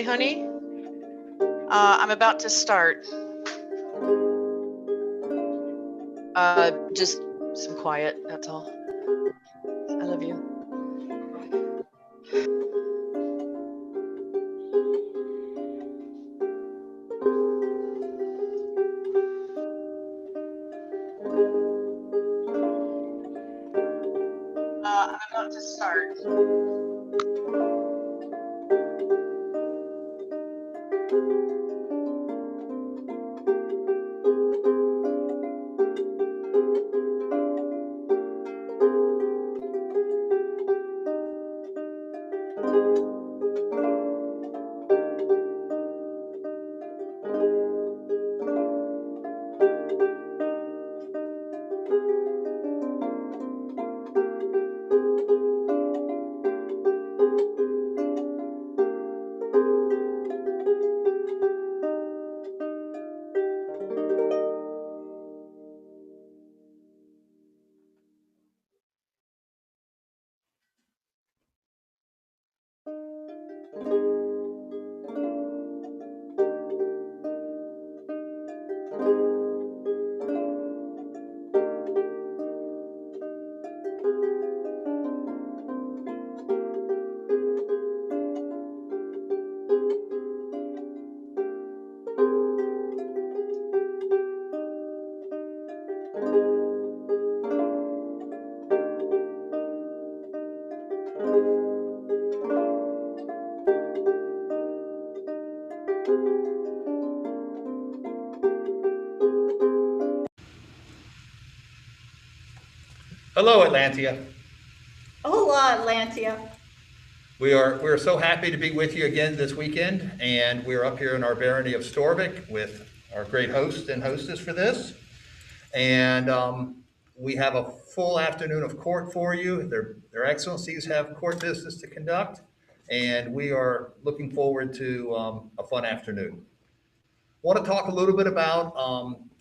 Hey, honey. I'm about to start. Just some quiet, that's all. I love you. I'm about to start. Hello, Atlantia. Hola, Atlantia. We are so happy to be with you again this weekend, and we're up here in our barony of Storvik with our great host and hostess for this. And we have a full afternoon of court for you. Their excellencies have court business to conduct, and we are looking forward to a fun afternoon. Want to talk a little bit about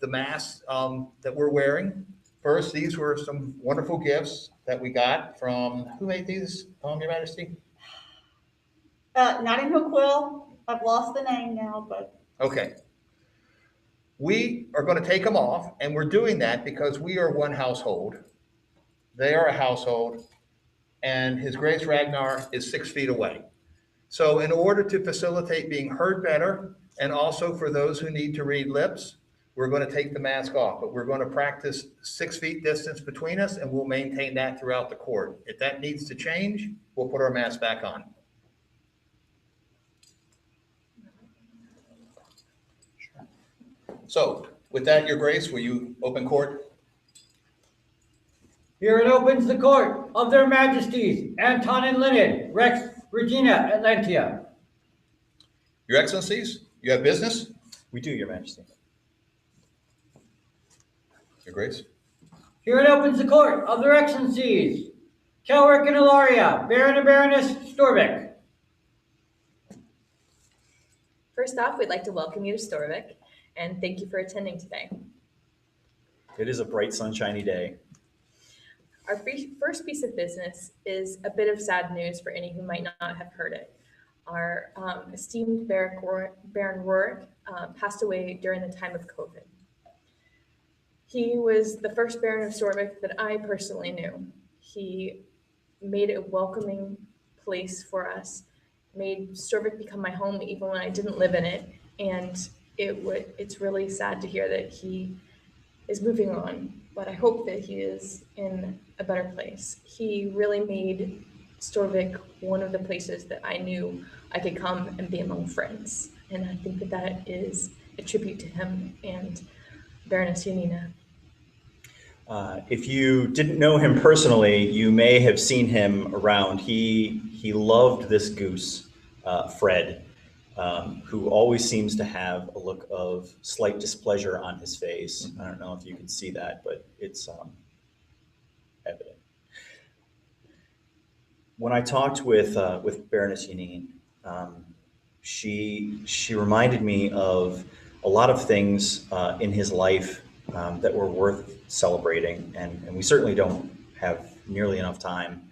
the masks that we're wearing. First, these were some wonderful gifts that we got from, who made these, Your Majesty? Not in Quill. I've lost the name now, but Okay. We are going to take them off, and we're doing that because we are one household. They are a household, and His Grace Ragnar is 6 feet away. So in order to facilitate being heard better, and also for those who need to read lips, we're going to take the mask off, but we're going to practice 6 feet distance between us, and we'll maintain that throughout the court. If that needs to change, we'll put our mask back on. So with that, Your Grace, will you open court? Here it opens the court of their majesties, Anton and Leonid, Rex Regina Atlantia. Your Excellencies, you have business? We do, Your Majesty. Your Grace. Here it opens the court of their excellencies, Kelrick and Ilaria, Baron and Baroness Storvik. First off, we'd like to welcome you to Storvik and thank you for attending today. It is a bright, sunshiny day. Our first piece of business is a bit of sad news for any who might not have heard it. Our esteemed Baron Rourke passed away during the time of COVID. He was the first Baron of Storvik that I personally knew. He made a welcoming place for us, made Storvik become my home even when I didn't live in it, and it's really sad to hear that he is moving on, but I hope that he is in a better place. He really made Storvik one of the places that I knew I could come and be among friends, and I think that is a tribute to him and Baroness Janina. If you didn't know him personally, you may have seen him around. He loved this goose, Fred, who always seems to have a look of slight displeasure on his face. I don't know if you can see that, but it's evident. When I talked with Baroness Janine, she reminded me of a lot of things in his life that were worth celebrating, and we certainly don't have nearly enough time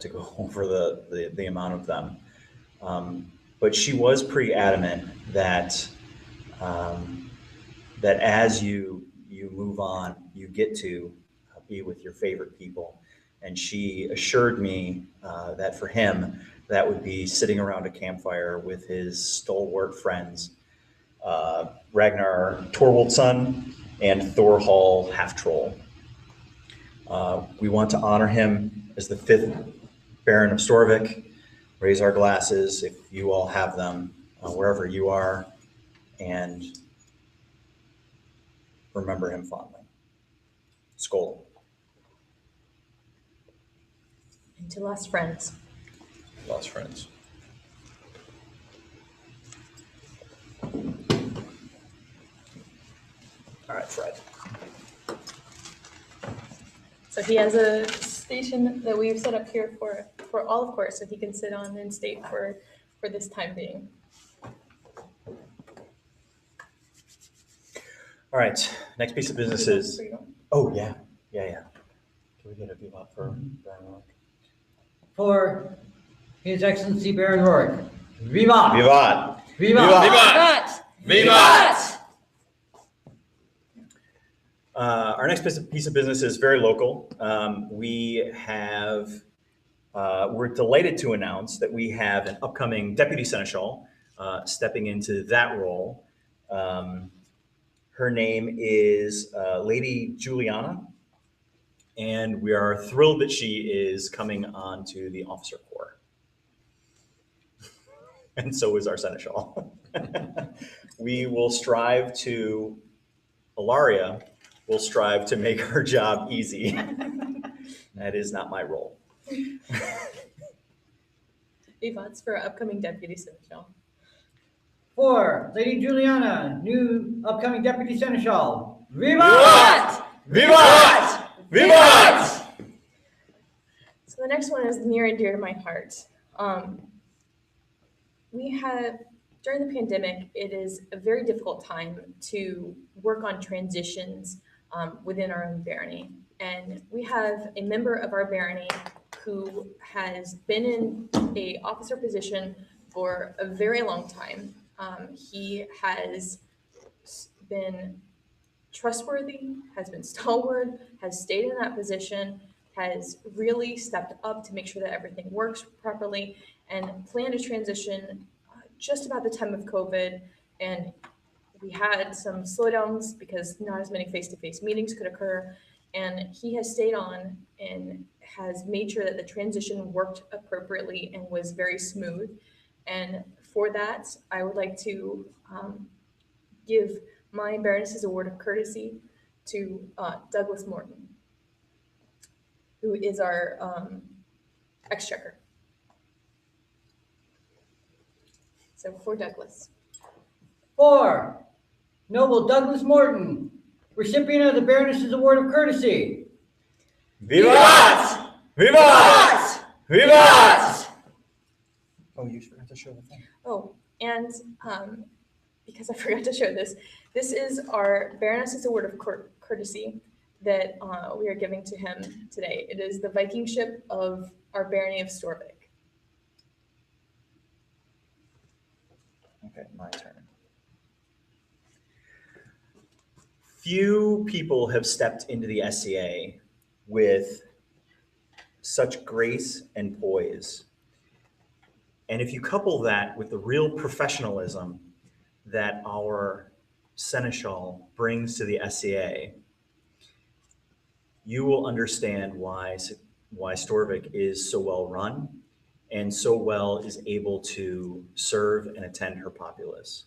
to go over the amount of them. but she was pretty adamant that that as you move on, you get to be with your favorite people. And she assured me that for him, that would be sitting around a campfire with his stalwart friends, Ragnar Torvaldsson and Thorhall Half-Troll. We want to honor him as the 5th Baron of Storvik, raise our glasses, if you all have them, wherever you are, and remember him fondly. Skål. And to lost friends. Lost friends. All right, Fred. So he has a station that we've set up here for all of course, so he can sit on and stay for this time being. All right, next piece of business is, oh, yeah. Can we get a vivat for Baron Rourke? For His Excellency Baron Rourke. Vivat! Vivat! Vivat! Vivat! Our next piece of business is very local. We're delighted to announce that we have an upcoming Deputy Seneschal stepping into that role. Her name is Lady Juliana, and we are thrilled that she is coming on to the officer corps. And so is our Seneschal. We will strive to, Ilaria will strive to make her job easy. That is not my role. Vivats for upcoming Deputy Seneschal. For Lady Juliana, new upcoming Deputy Seneschal. Vivat! Vivat! Vivat! So the next one is near and dear to my heart. During the pandemic, it is a very difficult time to work on transitions within our own barony. And we have a member of our barony who has been in a officer position for a very long time. He has been trustworthy, has been stalwart, has stayed in that position, has really stepped up to make sure that everything works properly, and planned a transition just about the time of COVID. And we had some slowdowns because not as many face-to-face meetings could occur. And he has stayed on and has made sure that the transition worked appropriately and was very smooth. And for that, I would like to give my Baroness's Award of Courtesy to Douglas Morton, who is our exchequer. So for Douglas. For Noble Douglas Morton, recipient of the Baroness's Award of Courtesy. Vivat! Vivat! Vivat! Oh, you forgot to show the thing. Oh, and because I forgot to show this, this is our Baroness's Award of Courtesy that we are giving to him today. It is the Viking ship of our barony of Storvik. Okay, my turn. Few people have stepped into the SCA with such grace and poise. And if you couple that with the real professionalism that our Seneschal brings to the SCA, you will understand why Storvik is so well run and so well is able to serve and attend her populace.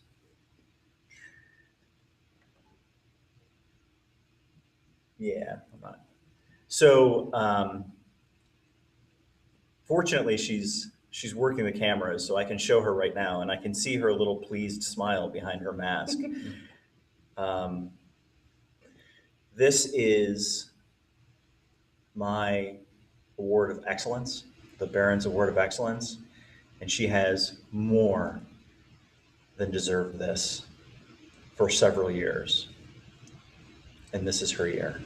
Yeah, I'm not. So fortunately, she's working the cameras, so I can show her right now, and I can see her little pleased smile behind her mask. This is my Award of Excellence, the Baron's Award of Excellence, and she has more than deserved this for several years. And this is her year.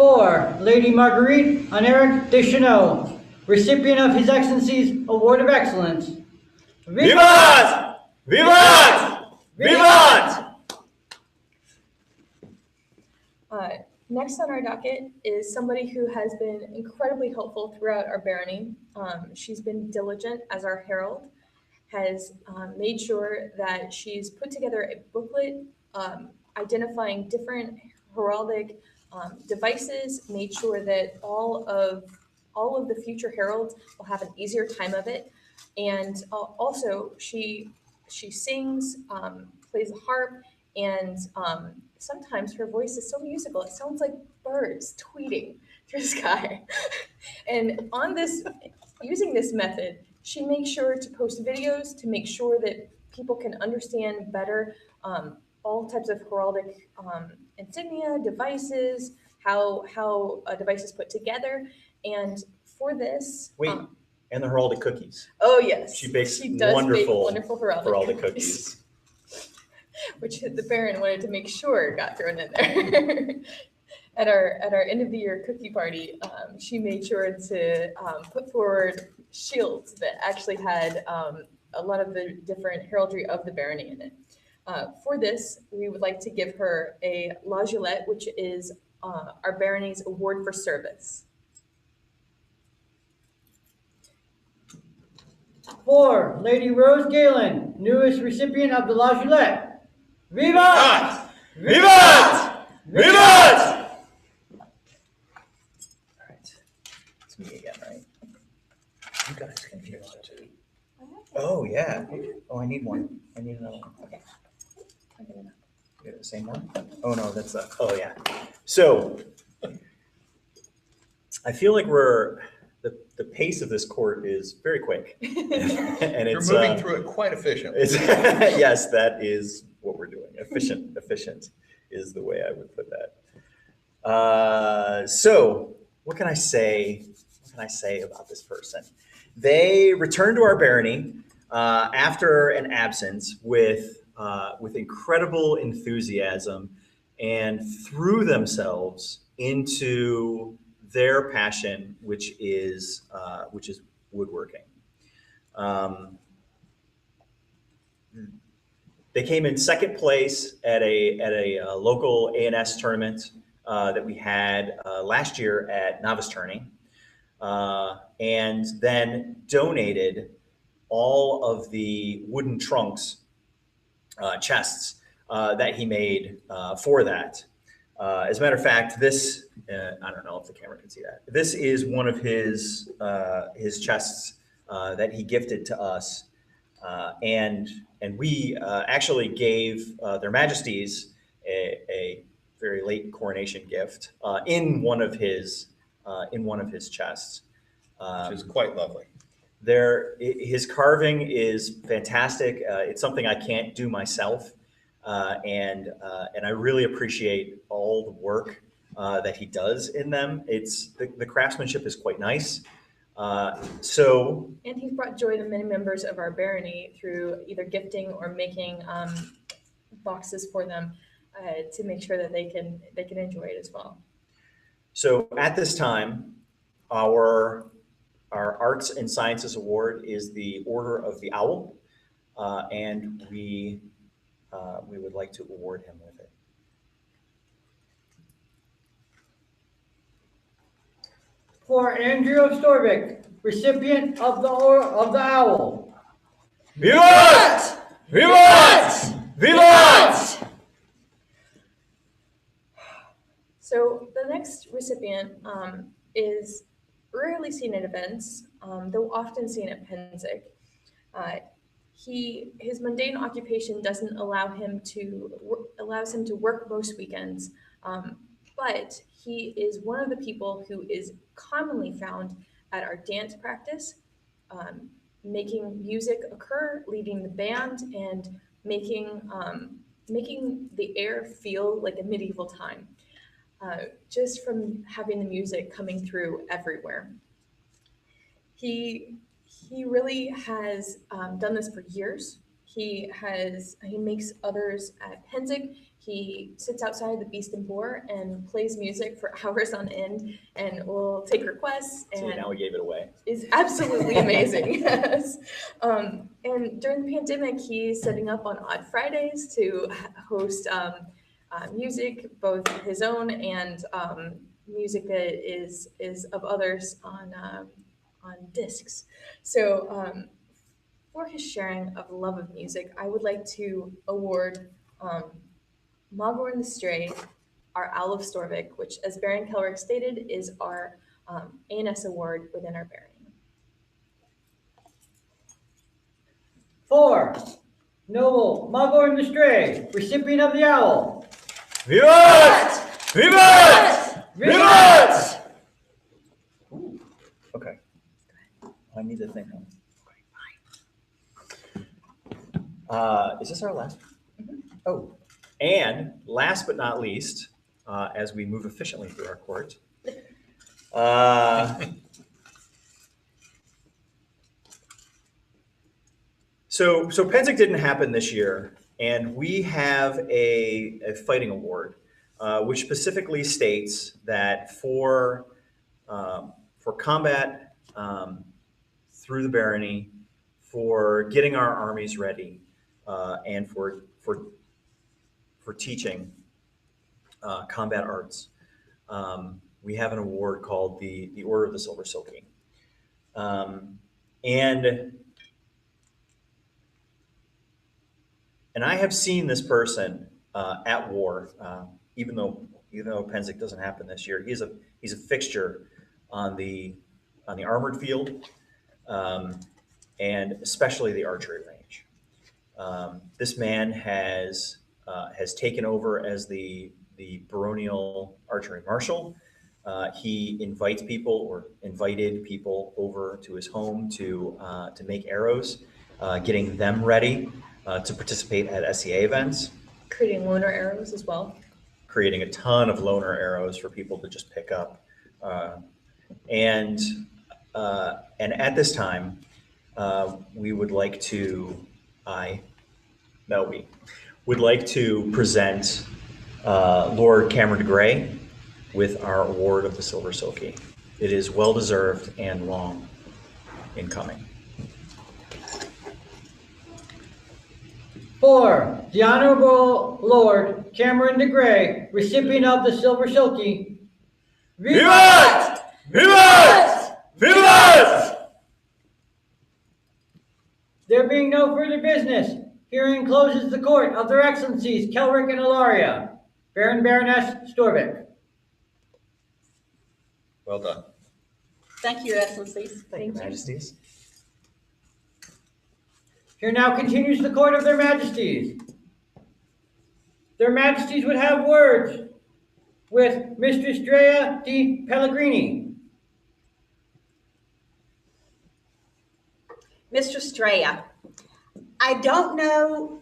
For Lady Marguerite Honoric Deschanel, recipient of His Excellency's Award of Excellence. Vivat! Vivat! Vivat! Next on our docket is somebody who has been incredibly helpful throughout our barony. She's been diligent as our herald, has made sure that she's put together a booklet identifying different heraldic devices, made sure that all of the future heralds will have an easier time of it. And also she sings, plays the harp, and sometimes her voice is so musical, it sounds like birds tweeting through the sky. And on this, using this method, she makes sure to post videos to make sure that people can understand better all types of heraldic insignia, devices, how a device is put together. And for this, Wait, and the heraldic cookies. oh yes, She bakes does bake wonderful heraldic cookies. Which the Baron wanted to make sure got thrown in there. At our end of the year cookie party, she made sure to put forward shields that actually had a lot of the different heraldry of the barony in it. For this, we would like to give her a La Gillette, which is our barony's award for service. For Lady Rose Galen, newest recipient of the La Gillette. Vivat! Vivat! Vivat! All right. It's me again, right? You guys can hear that too. Oh, yeah. Oh, I need one. I need another one. Okay. You have the same one? Oh, no, that's oh, yeah. So I feel like the pace of this court is very quick. And You're it's moving through it quite efficiently. it's yes, that is what we're doing. Efficient is the way I would put that. So what can I say? What can I say about this person? They returned to our barony after an absence with incredible enthusiasm and threw themselves into their passion, which is woodworking. They came in second place at a local A&S tournament that we had last year at Novice Tourney, and then donated all of the wooden trunks, chests that he made for that. As a matter of fact, this I don't know if the camera can see that. This is one of his chests that he gifted to us. And we actually gave their Majesties a very late coronation gift in one of his chests, Which is quite lovely. His carving is fantastic. It's something I can't do myself, and I really appreciate all the work that he does in them. It's the craftsmanship is quite nice. And he's brought joy to many members of our barony through either gifting or making boxes for them to make sure that they can enjoy it as well. So at this time, our Arts and Sciences Award is the Order of the Owl, and we would like to award him with it. For Andrew of Storvik, recipient of the Owl. Vivat! Vivat! Vivat! So the next recipient is rarely seen at events, though often seen at Penzic. His mundane occupation doesn't allows him to work most weekends, but he is one of the people who is commonly found at our dance practice, making music occur, leading the band, and making the air feel like a medieval time, just from having the music coming through everywhere. He really has done this for years. He makes others at Penzig. He sits outside the Beast and Boar and plays music for hours on end, and will take requests. See, And now we gave it away. is absolutely amazing. Yes. And during the pandemic, he's setting up on odd Fridays to host music, both his own and music that is of others on discs. So for his sharing of love of music, I would like to award Magorn the Stray, our Owl of Storvik, which, as Baron Kelrick stated, is our ANS award within our barony. 4. Noble Magorn the Stray, recipient of the owl. Vivat! Vivat! Vivat! Okay. I need to think. Is this our last? Oh, and last but not least, as we move efficiently through our court, so Penzig didn't happen this year, and we have a fighting award, which specifically states that for combat through the barony, for getting our armies ready, and for teaching combat arts, we have an award called the Order of the Silver Silky, and I have seen this person at war, even though Penzig doesn't happen this year. He's a fixture on the armored field, and especially the archery range. This man has taken over as the baronial archery marshal. He invited people over to his home to make arrows, getting them ready to participate at SEA events. Creating loaner arrows as well. Creating a ton of loaner arrows for people to just pick up. And at this time, we would like to present Lord Cameron de Grey with our award of the Silver Silky. It is well deserved and long in coming. 4. The Honorable Lord Cameron de Grey, recipient of the Silver Silky. Vivat! Vivat! Vivat! There being no further business, hearing closes the court of their excellencies Kelrick and Ilaria. Baron Baroness Storvik. Well done. Thank you, Your Excellencies. Thank you, Majesties. Here now continues the court of their majesties. Their majesties would have words with Mistress Drea di Pellegrini. Mistress Drea, I don't know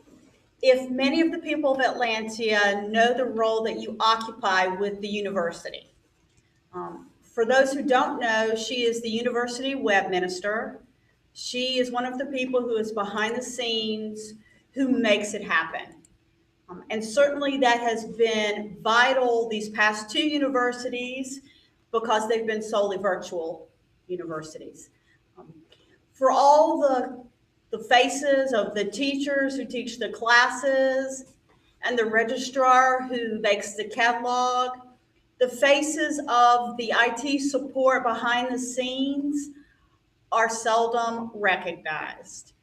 if many of the people of Atlantia know the role that you occupy with the university. For those who don't know, she is the university web minister. She is one of the people who is behind the scenes, who makes it happen. And certainly that has been vital these past 2 universities, because they've been solely virtual universities. For all the faces of the teachers who teach the classes and the registrar who makes the catalog, the faces of the IT support behind the scenes are seldom recognized.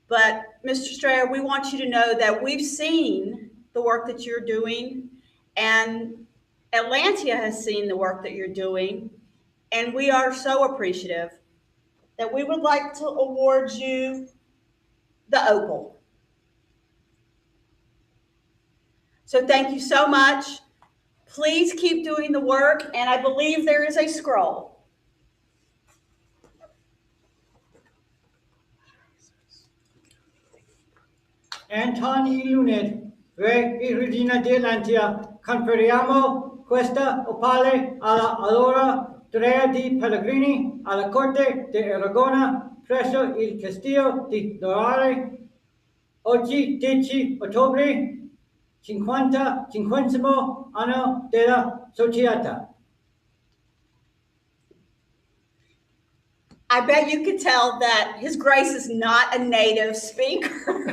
But Mr. Strayer, we want you to know that we've seen the work that you're doing, and Atlantia has seen the work that you're doing, and we are so appreciative that we would like to award you the opal. So thank you so much. Please keep doing the work, and I believe there is a scroll. Anton e Luned, Re e Regina di Atlantia, conferiamo questa opale alla allora Drea di Pellegrini alla corte di Aragona presso il Castillo di Loarre, oggi 10 ottobre, 50° anno della società. I bet you could tell that His Grace is not a native speaker.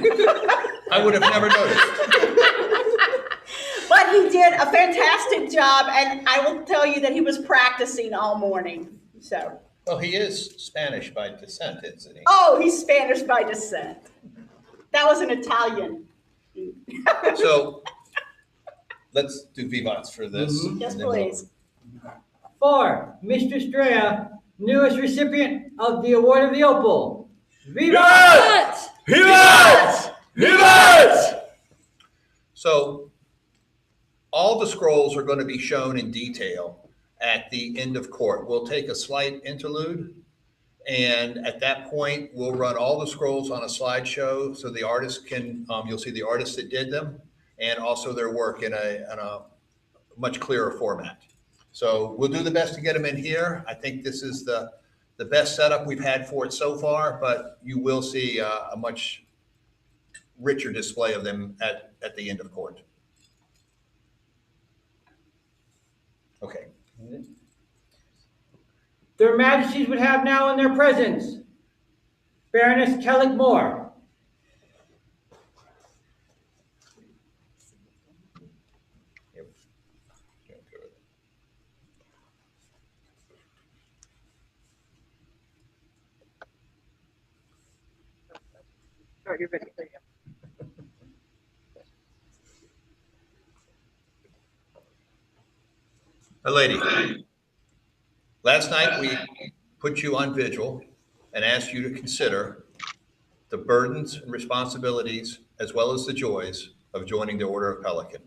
I would have never noticed. But he did a fantastic job, and I will tell you that he was practicing all morning. So, Well, he is Spanish by descent, isn't he? oh, he's Spanish by descent. That was an Italian. So let's do vivats for this. Yes, and then we'll- please. For Mr. Straya, newest recipient of the Award of the Opal. Viva! Vivat! Vivat! So all the scrolls are going to be shown in detail at the end of court. We'll take a slight interlude, and at that point, we'll run all the scrolls on a slideshow so the artists can, you'll see the artists that did them and also their work in a much clearer format. So we'll do the best to get them in here. I think this is the best setup we've had for it so far, but you will see a much richer display of them at the end of court. Okay. Their Majesties would have now in their presence Baroness Kellick Moore, My lady, last night we put you on vigil and asked you to consider the burdens and responsibilities as well as the joys of joining the Order of Pelican.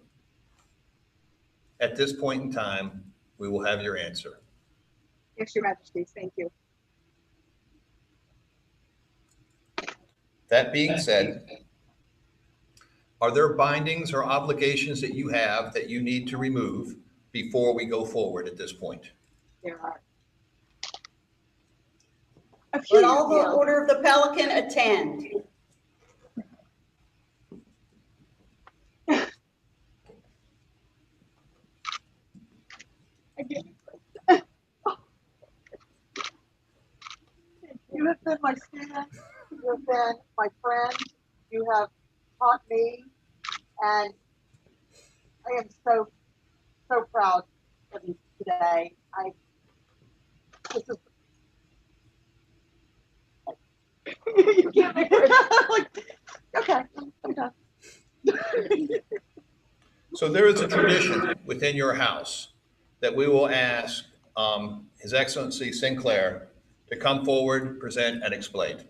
At this point in time, we will have your answer. Yes, Your Majesty, thank you. That being said, are there bindings or obligations that you have that you need to remove before we go forward at this point? There are a few. Let all the yeah. Order of the Pelican attend. You have been my student, you have been my friend, you have taught me, and I am so proud of you today. This is you can't make it like, okay, I'm done. So there is a tradition within your house that we will ask His Excellency Sinclair to come forward, present, and explain.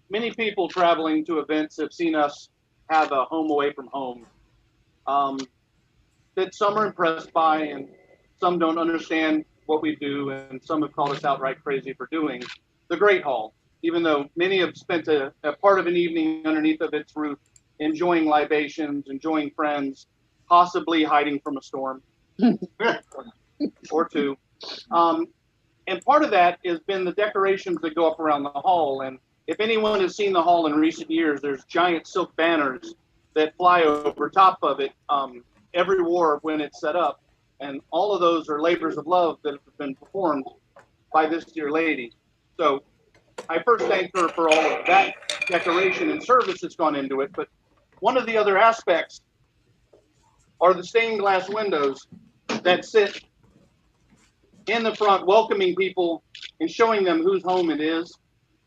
Many people traveling to events have seen us have a home away from home that some are impressed by and some don't understand what we do, and some have called us outright crazy for doing the Great Hall, even though many have spent a part of an evening underneath of its roof enjoying libations, enjoying friends, possibly hiding from a storm or two. And part of that has been the decorations that go up around the hall. And if anyone has seen the hall in recent years, there's giant silk banners that fly over top of it every war when it's set up. And all of those are labors of love that have been performed by this dear lady. So I first thank her for all of that decoration and service that's gone into it. But one of the other aspects are the stained glass windows that sit in the front, welcoming people and showing them whose home it is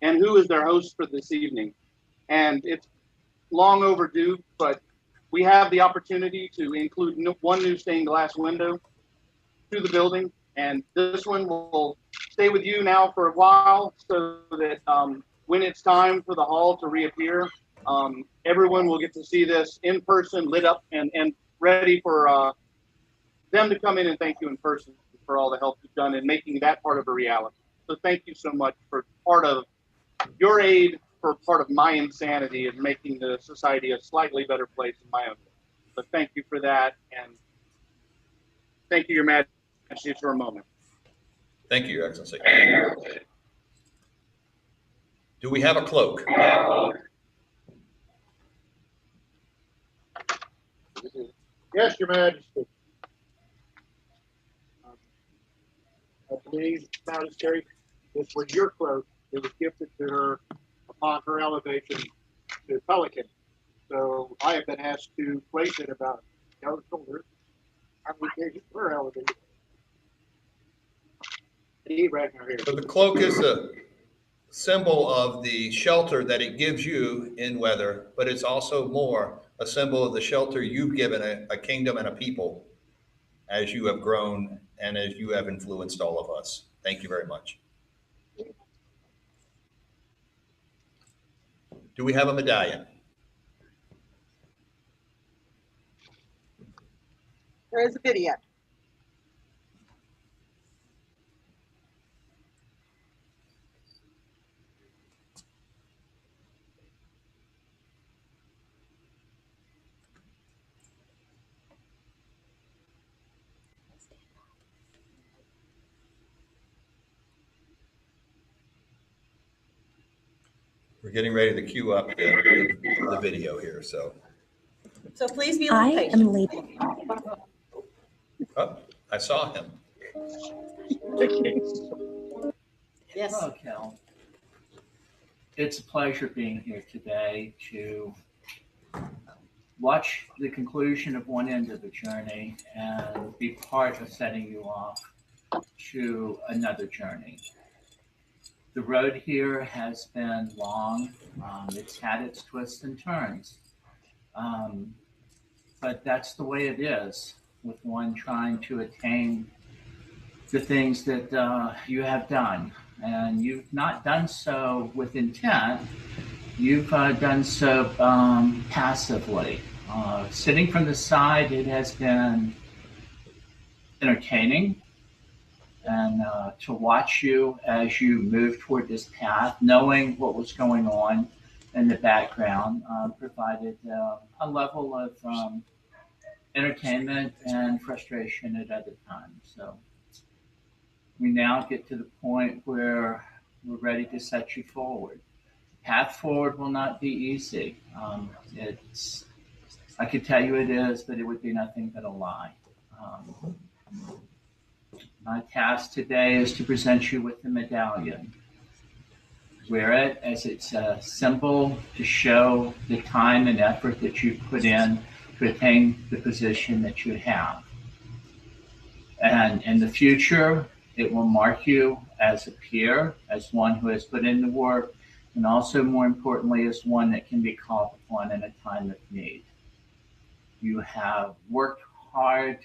and who is their host for this evening. And it's long overdue, but we have the opportunity to include one new stained glass window to the building. And this one will stay with you now for a while so that when it's time for the hall to reappear, everyone will get to see this in person, lit up and ready for them to come in and thank you in person for all the help you've done in making that part of a reality. So thank you so much for part of your aid, for part of my insanity in making the society a slightly better place in my own. So thank you for that, and thank you, Your Majesty, for a moment. Thank you, Your Excellency. Do we have a cloak? Yes, Your Majesty. I believe, Monastery, this was your cloak that was gifted to her upon her elevation to Pelican. So I have been asked to place it about the shoulder. I'm engaged her elevation. Right now here. So the cloak is a symbol of the shelter that it gives you in weather, but it's also more a symbol of the shelter you've given a kingdom and a people as you have grown and as you have influenced all of us. Thank you very much. Do we have a medallion? There is a video. We're getting ready to queue up the video here, so. So please be a little I patient. am leaving. Oh, I saw him. Yes. Hello, Cal. It's a pleasure being here today to watch the conclusion of one end of the journey and be part of setting you off to another journey. The road here has been long. It's had its twists and turns. But that's the way it is with one trying to attain the things that you have done. And you've not done so with intent. You've done so passively. Sitting from the side, it has been entertaining. And to watch you as you move toward this path, knowing what was going on in the background, provided a level of entertainment and frustration at other times. So we now get to the point where we're ready to set you forward. Path forward will not be easy. I could tell you it is, but it would be nothing but a lie. My task today is to present you with the medallion. Wear it as it's a symbol to show the time and effort that you put in to attain the position that you have. And in the future, it will mark you as a peer, as one who has put in the work, and also more importantly, as one that can be called upon in a time of need. You have worked hard,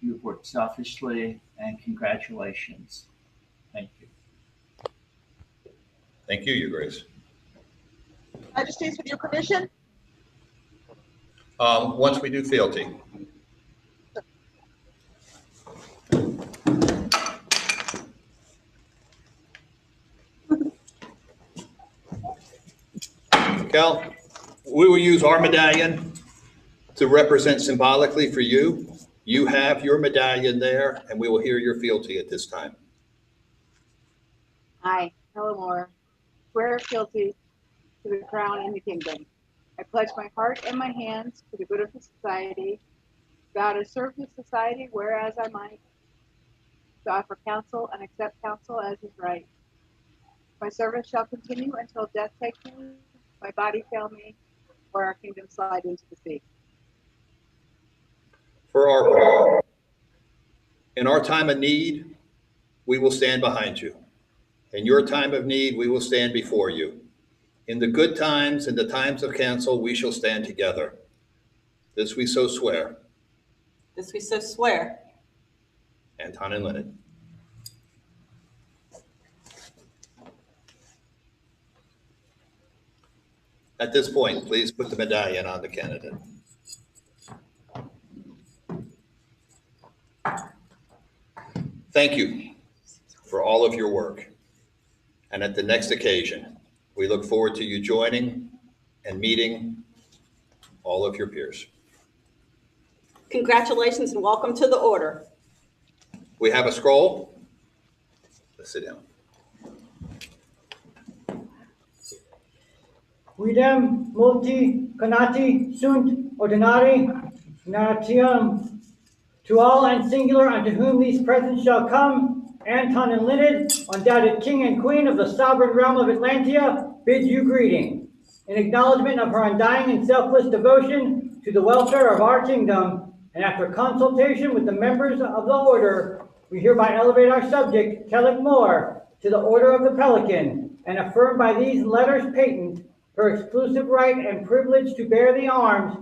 you've worked selfishly, and congratulations. Thank you. Thank you, Your Grace. Majesties, with your permission. Once we do fealty. Cal, we will use our medallion to represent symbolically for you. You have your medallion there, and we will hear your fealty at this time. I, Helen Loarre, swear fealty to the crown and the kingdom. I pledge my heart and my hands to the good of the society, vow to serve the society whereas I might, to offer counsel and accept counsel as is right. My service shall continue until death take me, my body fail me, or our kingdom slide into the sea. In our time of need, we will stand behind you. In your time of need, we will stand before you. In the good times and the times of counsel, we shall stand together. This we so swear. This we so swear. Anton and Lennon. At this point, please put the medallion on the candidate. Thank you for all of your work. And at the next occasion, we look forward to you joining and meeting all of your peers. Congratulations and welcome to the order. We have a scroll. Let's sit down. Quidem multi conati sunt ordinari natium to all and singular unto whom these presents shall come, Anton and Linnet, undoubted king and queen of the sovereign realm of Atlantia, bid you greeting. In acknowledgement of her undying and selfless devotion to the welfare of our kingdom, and after consultation with the members of the order, we hereby elevate our subject, Kellic Moore, to the Order of the Pelican, and affirm by these letters patent her exclusive right and privilege to bear the arms,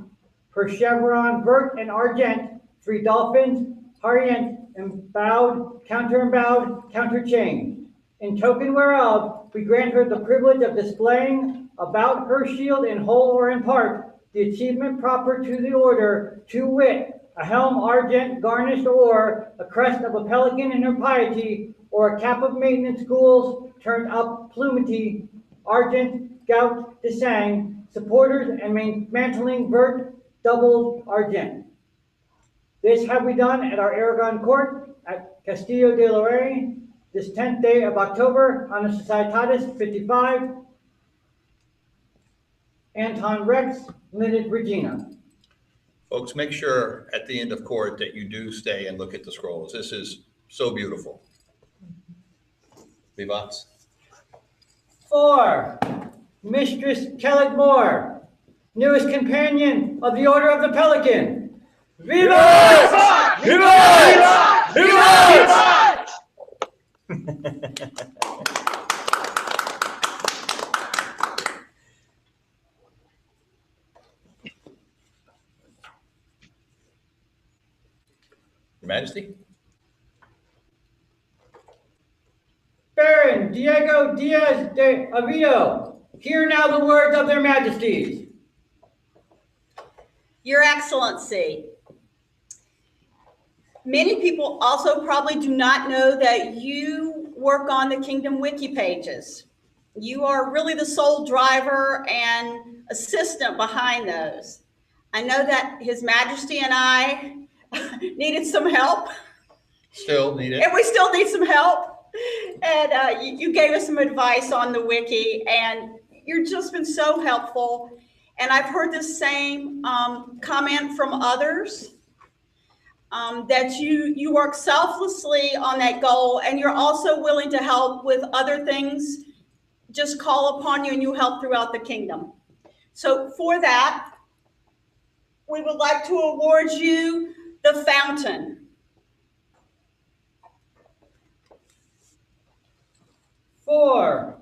per chevron, vert, and argent, 3 dolphins, harient, embowed, counterchained. In token whereof, we grant her the privilege of displaying about her shield in whole or in part the achievement proper to the order, to wit, a helm argent garnished or a crest of a pelican in her piety, or a cap of maintenance gules turned up plumety, argent, gout, desang, supporters and mantling vert, doubled argent. This have we done at our Aragon court at Castillo de Loarre, this 10th day of October, on the Societatis 55, Anton Rex, Linnet Regina. Folks, make sure at the end of court that you do stay and look at the scrolls. This is so beautiful. Vivats. 4, Mistress Kellic Moore, newest companion of the Order of the Pelican. Vivat! Vivat! Vivat! Your Majesty. Baron Diego Diaz de Avito, hear now the words of their majesties. Your Excellency, many people also probably do not know that you work on the Kingdom Wiki pages. You are really the sole driver and assistant behind those. I know that His Majesty and I needed some help. Still need it. And we still need some help. And you gave us some advice on the wiki, and you've just been so helpful. And I've heard the same comment from others, that you work selflessly on that goal, and you're also willing to help with other things. Just call upon you and you help throughout the kingdom. So for that, we would like to award you the fountain. For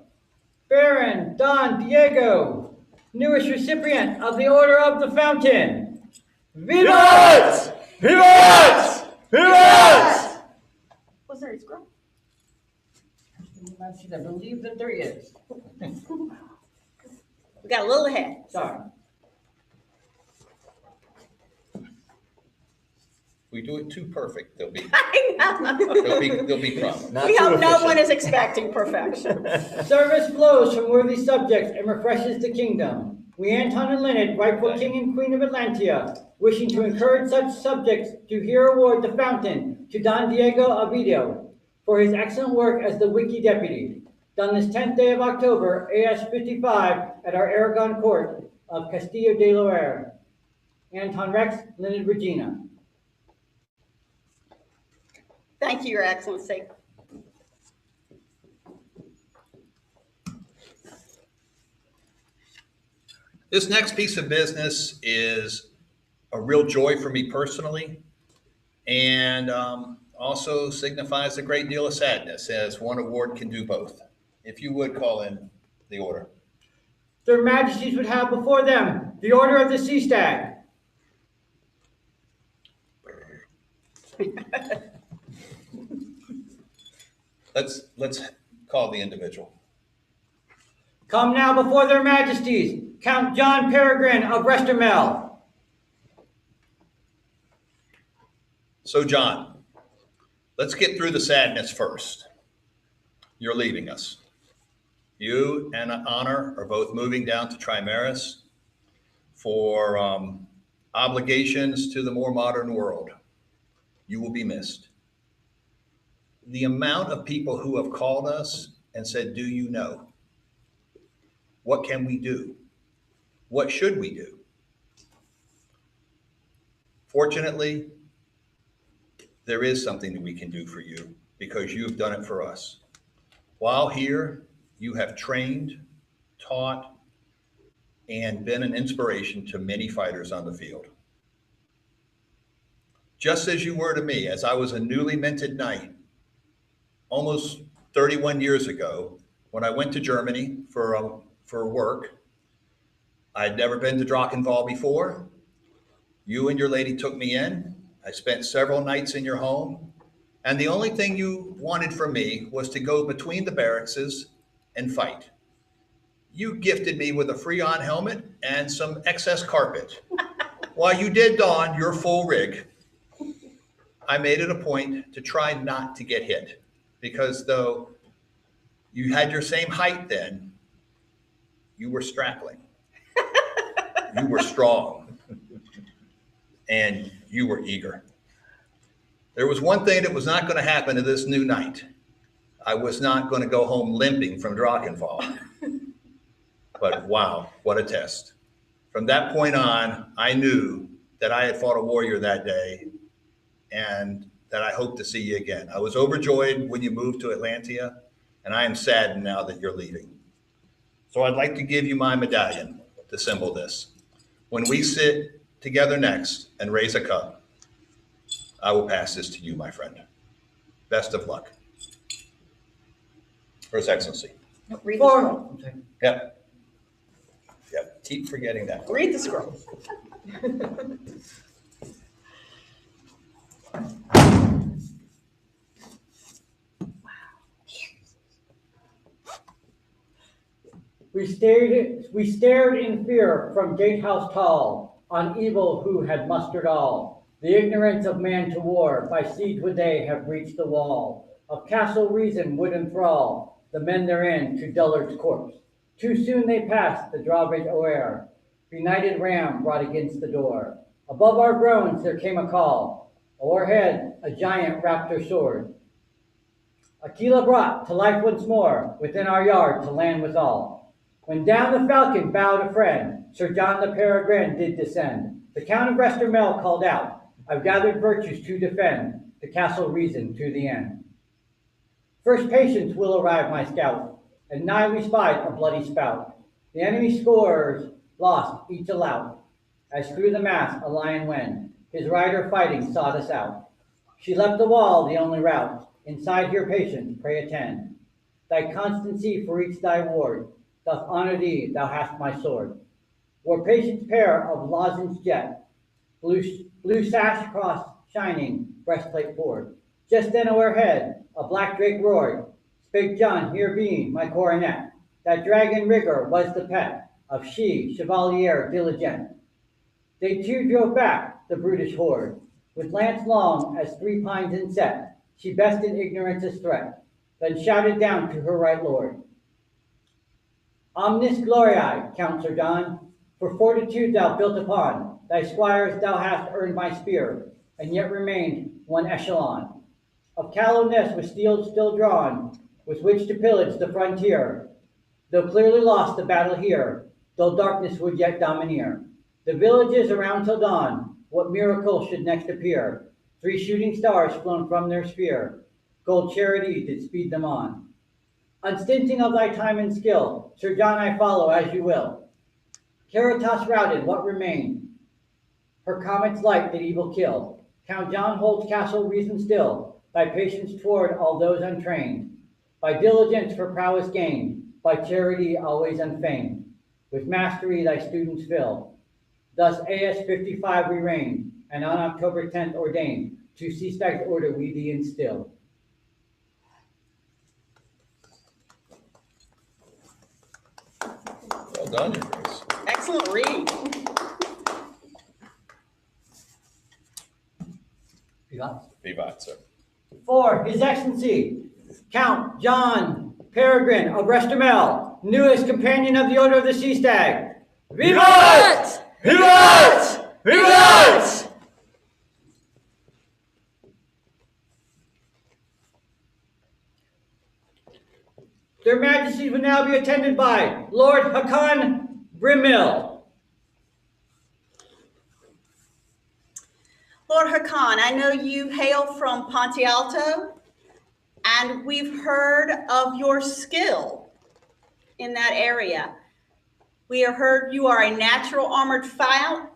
Baron Don Diego, newest recipient of the Order of the Fountain. Vivat! Vivat! Vivat! Was there a scroll? I believe that there is. We got a little ahead. Sorry. We do it too perfect. There'll be I know. there'll be problems. Not We too hope no efficient. one is expecting perfection. Service flows from worthy subjects and refreshes the kingdom. We, Anton and Linnet, rightful king and queen of Atlantia, wishing to encourage such subjects to here award the fountain to Don Diego Avito for his excellent work as the Wiki Deputy, done this 10th day of October, AS 55, at our Aragon court of Castillo de Loarre. Anton Rex, Linnet Regina. Thank you, Your Excellency. This next piece of business is a real joy for me personally, and also signifies a great deal of sadness, as one award can do both. If you would call in the order. Their Majesties would have before them the Order of the Sea Stag. Let's call the individual. Come now before their Majesties, Count John Peregrine of Restermel. So John, let's get through the sadness first. You're leaving us. You and Honor are both moving down to Trimaris for obligations to the more modern world. You will be missed. the amount of people who have called us and said, do you know? What can we do? What should we do? Fortunately, there is something that we can do for you because you've done it for us. While here, you have trained, taught, and been an inspiration to many fighters on the field. Just as you were to me, as I was a newly minted knight, almost 31 years ago, when I went to Germany for work. I'd never been to Drachenwald before. You and your lady took me in. I spent several nights in your home. And the only thing you wanted from me was to go between the barracks and fight. You gifted me with a Freon helmet and some excess carpet. While you did don your full rig, I made it a point to try not to get hit, because though you had your same height then, you were strapping. You were strong, and you were eager. There was one thing that was not going to happen to this new knight. I was not going to go home limping from Drachenwald. But wow, what a test. From that point on, I knew that I had fought a warrior that day and that I hope to see you again. I was overjoyed when you moved to Atlantia, and I am saddened now that you're leaving. So I'd like to give you my medallion to symbol this. When we sit together next and raise a cup, I will pass this to you, my friend. Best of luck. For His Excellency. Read the scroll. Yep. Yep. Keep forgetting that. Read the scroll. We stared in fear from gatehouse tall, on evil who had mustered all. The ignorance of man to war, by siege would they have breached the wall. Of castle reason would enthrall the men therein to dullard's corpse. Too soon they passed the drawbridge o'er, benighted ram brought against the door. Above our groans there came a call, o'erhead a giant rapped her sword. Aquila brought to life once more, within our yard to land withal. When down the falcon bowed a friend, Sir John the Peregrine did descend. The Count of Restermel called out, I've gathered virtues to defend the castle reason to the end. First patience will arrive, my scout, and nigh we spied a bloody spout. The enemy scorers lost each a lout, as through the mass a lion went, his rider fighting sought us out. She left the wall, the only route, inside here patience, pray attend. Thy constancy for each thy ward, doth honor thee, thou hast my sword. Wore patience pair of lozenge jet, blue sash cross shining, breastplate poured. Just then o'erhead, a black drake roared, spake John, here being my coronet. That dragon rigger was the pet of she, chevalier diligent. They too drove back the brutish horde, with lance long as 3 pines inset. She bested ignorance's threat, then shouted down to her right lord. Omnis gloriae, Count Sir John, for fortitude thou built upon, thy squires thou hast earned my spear, and yet remained one echelon. Of callowness with steel still drawn, with which to pillage the frontier, though clearly lost the battle here, though darkness would yet domineer. The villages around till dawn, what miracle should next appear? 3 shooting stars flown from their sphere, gold charity did speed them on. Unstinting of thy time and skill, Sir John, I follow as you will. Caritas routed, what remained? Her comet's light did evil kill. Count John holds castle reason still, by patience toward all those untrained, by diligence for prowess gained, by charity always unfeigned. With mastery thy students fill. Thus AS 55 we reigned, and on October 10th ordained, to Seestag's order we thee instill. Well done, Your Grace. Excellent read. Vivat, sir. For His Excellency, Count John Peregrine of Restermel, newest companion of the Order of the Sea Stag. Vivat! Vivat! Vivat! Their Majesties will now be attended by Lord Hakan Brimmill. Lord Hakan, I know you hail from Ponte Alto, and we've heard of your skill in that area. We have heard you are a natural armored fighter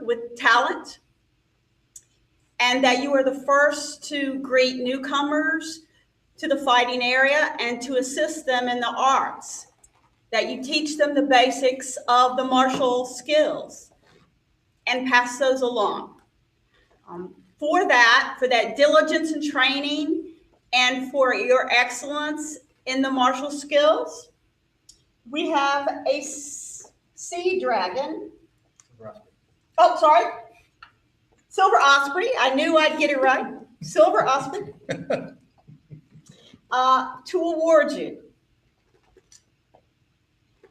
with talent, and that you are the first to greet newcomers to the fighting area and to assist them in the arts, that you teach them the basics of the martial skills and pass those along. For that diligence and training and for your excellence in the martial skills, we have a sea dragon. Oh, sorry. Silver Osprey. I knew I'd get it right. Silver Osprey. To award you.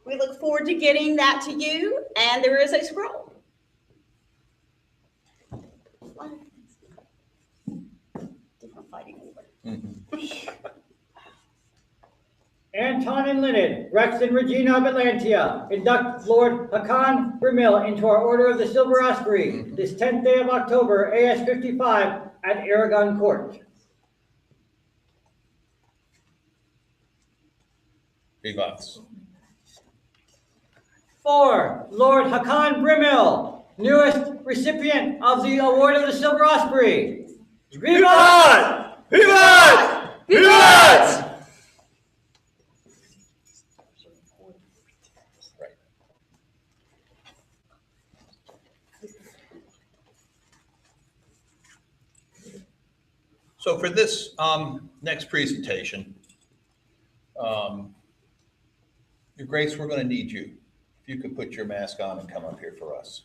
We look forward to getting that to you, and there is a scroll. Different fighting order. Anton and Linnet, Rex and Regina of Atlantia, induct Lord Hakan Brimmill into our Order of the Silver Osprey this 10th day of October, AS 55, at Aragon Court. Vivas. For Lord Hakan Brimmill, newest recipient of the Award of the Silver Osprey. Vivat! Vivat! Vivat! So for this next presentation, Your Grace, we're going to need you. If you could put your mask on and come up here for us.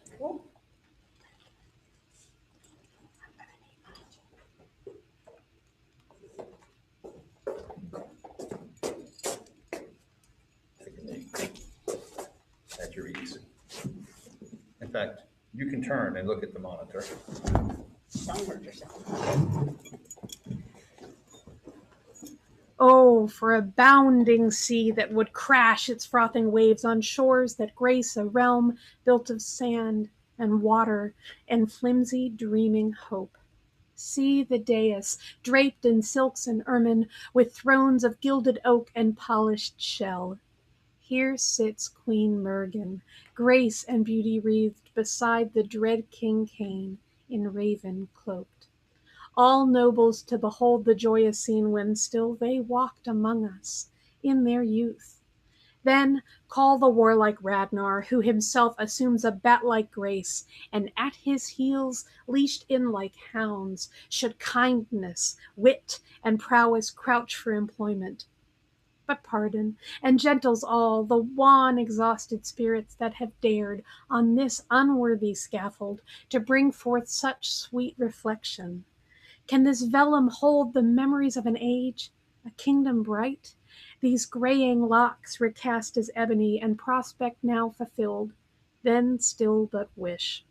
Take a knee at your ease. In fact, you can turn and look at the monitor. Don't hurt yourself. Oh, for a bounding sea that would crash its frothing waves on shores that grace a realm built of sand and water and flimsy dreaming hope. See the dais, draped in silks and ermine, with thrones of gilded oak and polished shell. Here sits Queen Mergen, grace and beauty wreathed beside the dread King Cain, in raven cloaked. All nobles to behold the joyous scene when still they walked among us in their youth. Then call the warlike Ragnar, who himself assumes a bat-like grace, and at his heels, leashed in like hounds, should kindness, wit, and prowess crouch for employment. But pardon, and gentles all the wan, exhausted spirits that have dared, on this unworthy scaffold, to bring forth such sweet reflection. Can this vellum hold the memories of an age, a kingdom bright? These graying locks recast as ebony, and prospect now fulfilled, then still but wish.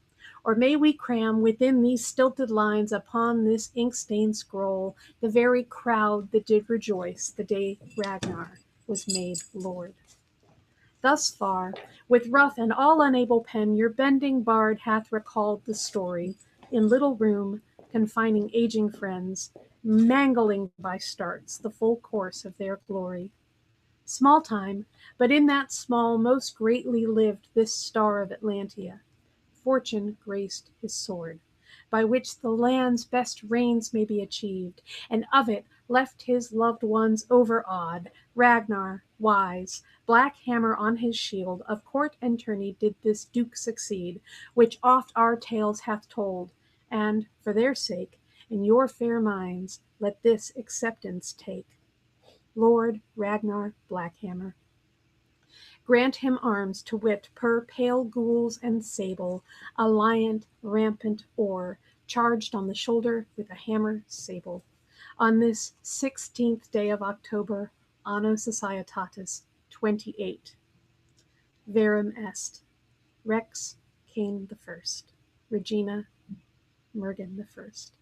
Or may we cram within these stilted lines upon this ink-stained scroll the very crowd that did rejoice the day Ragnar was made Lord. Thus far, with rough and all unable pen, your bending bard hath recalled the story, in little room, confining aging friends, mangling by starts the full course of their glory. Small time, but in that small most greatly lived this star of Atlantia. Fortune graced his sword, by which the land's best reigns may be achieved, and of it left his loved ones overawed. Ragnar, wise, black hammer on his shield, of court and tourney did this duke succeed, which oft our tales hath told, and, for their sake, in your fair minds, let this acceptance take. Lord Ragnar Blackhammer. Grant him arms to wit per pale gules and sable, a liant rampant oar, charged on the shoulder with a hammer sable. On this 16th day of October, Anno Societatis 28. Verum est. Rex Cain the First. Regina Mergen the First.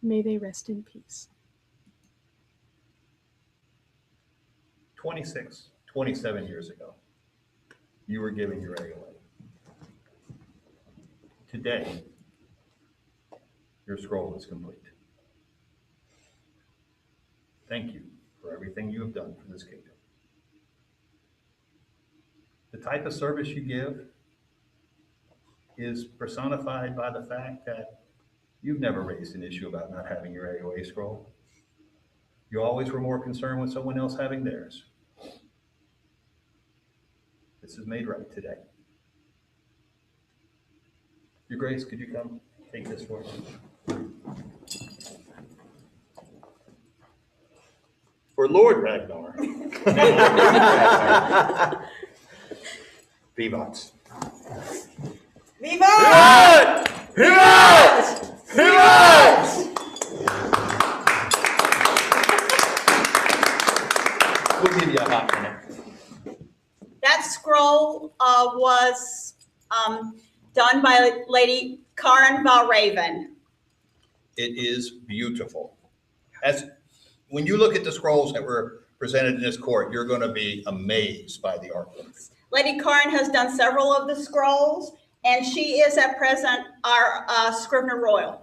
May they rest in peace. 27 years ago, you were giving your A away. Today, your scroll is complete. Thank you for everything you have done for this kingdom. The type of service you give is personified by the fact that you've never raised an issue about not having your AOA scroll. You always were more concerned with someone else having theirs. This is made right today. Your Grace, could you come take this for us? For Lord Ragnar. Vivats. Viva! Vivats! Vivats! We'll give you a hot minute. That scroll was done by Lady Karen Valraven. It is beautiful. When you look at the scrolls that were presented in this court, you're going to be amazed by the artwork. Lady Karen has done several of the scrolls, and she is at present our Scrivener Royal.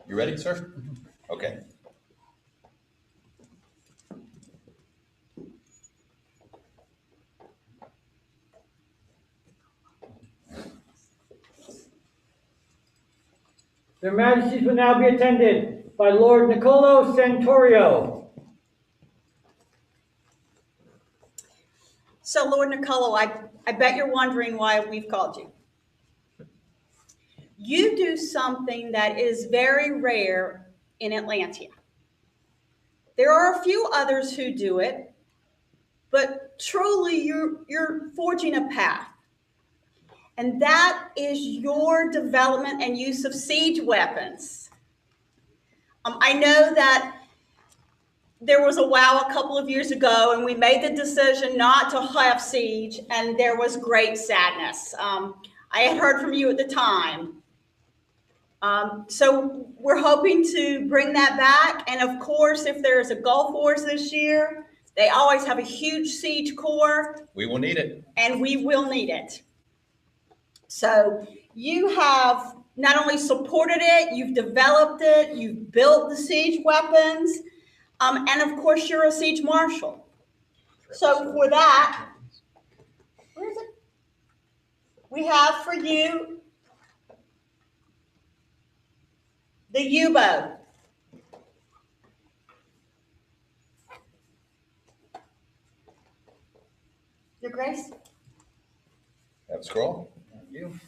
You ready, sir? Okay. Their Majesties will now be attended by Lord Niccolo Santorio. So, Lord Niccolo, I bet you're wondering why we've called you. You do something that is very rare in Atlantia. There are a few others who do it, but truly you're forging a path. And that is your development and use of siege weapons. I know that there was a WoW a couple of years ago, and we made the decision not to have siege, and there was great sadness. I had heard from you at the time. So we're hoping to bring that back. And of course, if there's a Gulf Wars this year, they always have a huge siege corps. We will need it. And we will need it. So you have not only supported it, you've developed it, you've built the siege weapons, and of course you're a siege marshal. So for that, where is it? We have for you the U-boat. Your Grace? Have a scroll. Thank you.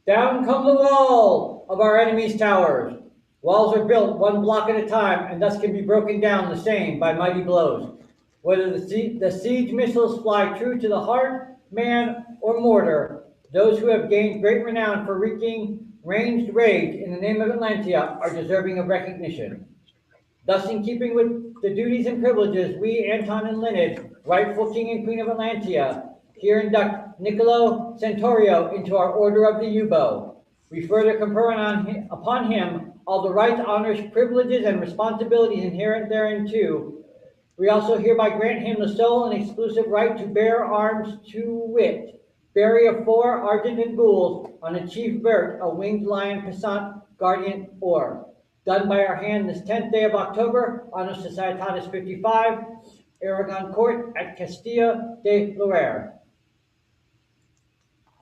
Down come the wall of our enemy's towers. Walls are built one block at a time and thus can be broken down the same by mighty blows. Whether the siege missiles fly true to the heart, man, or mortar, those who have gained great renown for wreaking ranged rage in the name of Atlantia are deserving of recognition. Thus, in keeping with the duties and privileges, we, Anton and Linnet, rightful King and Queen of Atlantia, here induct Niccolo Santorio into our Order of the U-boat. We further confer upon him all the rights, honors, privileges, and responsibilities inherent therein. We also hereby grant him the sole and exclusive right to bear arms, to wit, bury of 4 Argentine bulls on a chief vert, a winged lion, passant, guardian, or. Done by our hand this 10th day of October, Anno Societatis 55, Aragon Court at Castillo de Loarre.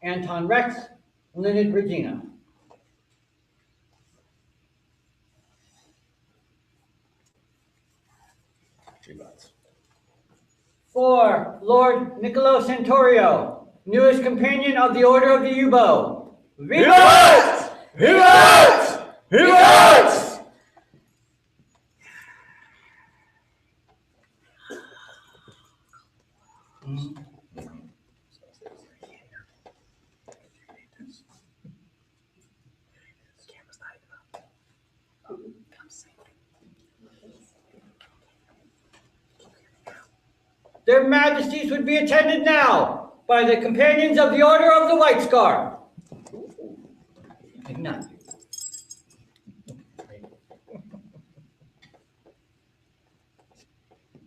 Anton Rex, Linnet Regina. For Lord Niccolo Santorio, newest companion of the Order of the U-boat. Vivats! Vivats! Vivats! their majesties would be attended now by the companions of the Order of the White Scarf. Ignite.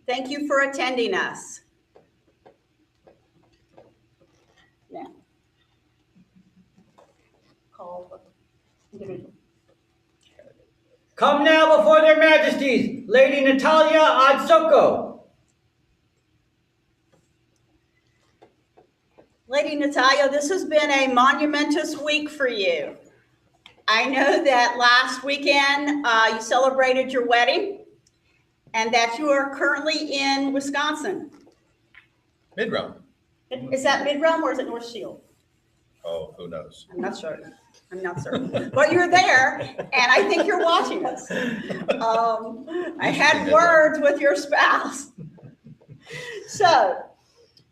Thank you for attending us. Now, call the individual. Come now before their majesties, Lady Natalia Adsoko. Lady Natalia, this has been a monumentous week for you. I know that last weekend you celebrated your wedding and that you are currently in Wisconsin. Mid-round. Is that Mid-Rum or is it North Shield? Oh, who knows? I'm not sure. I'm not certain. But you're there, and I think you're watching us. I had words with your spouse. So,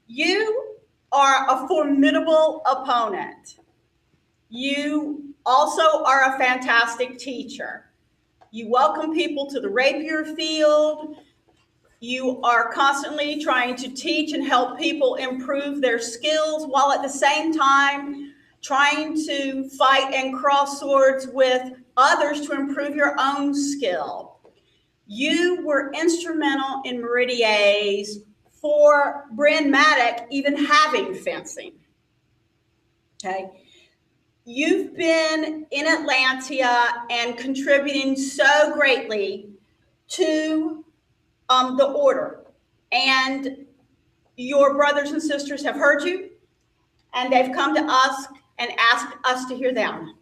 you are a formidable opponent. You also are a fantastic teacher. You welcome people to the rapier field. You are constantly trying to teach and help people improve their skills while at the same time trying to fight and cross swords with others to improve your own skill. You were instrumental in Meridier's for Bryn Maddock even having fencing. Okay. You've been in Atlantia and contributing so greatly to the order, and your brothers and sisters have heard you, and they've come to us and asked us to hear them.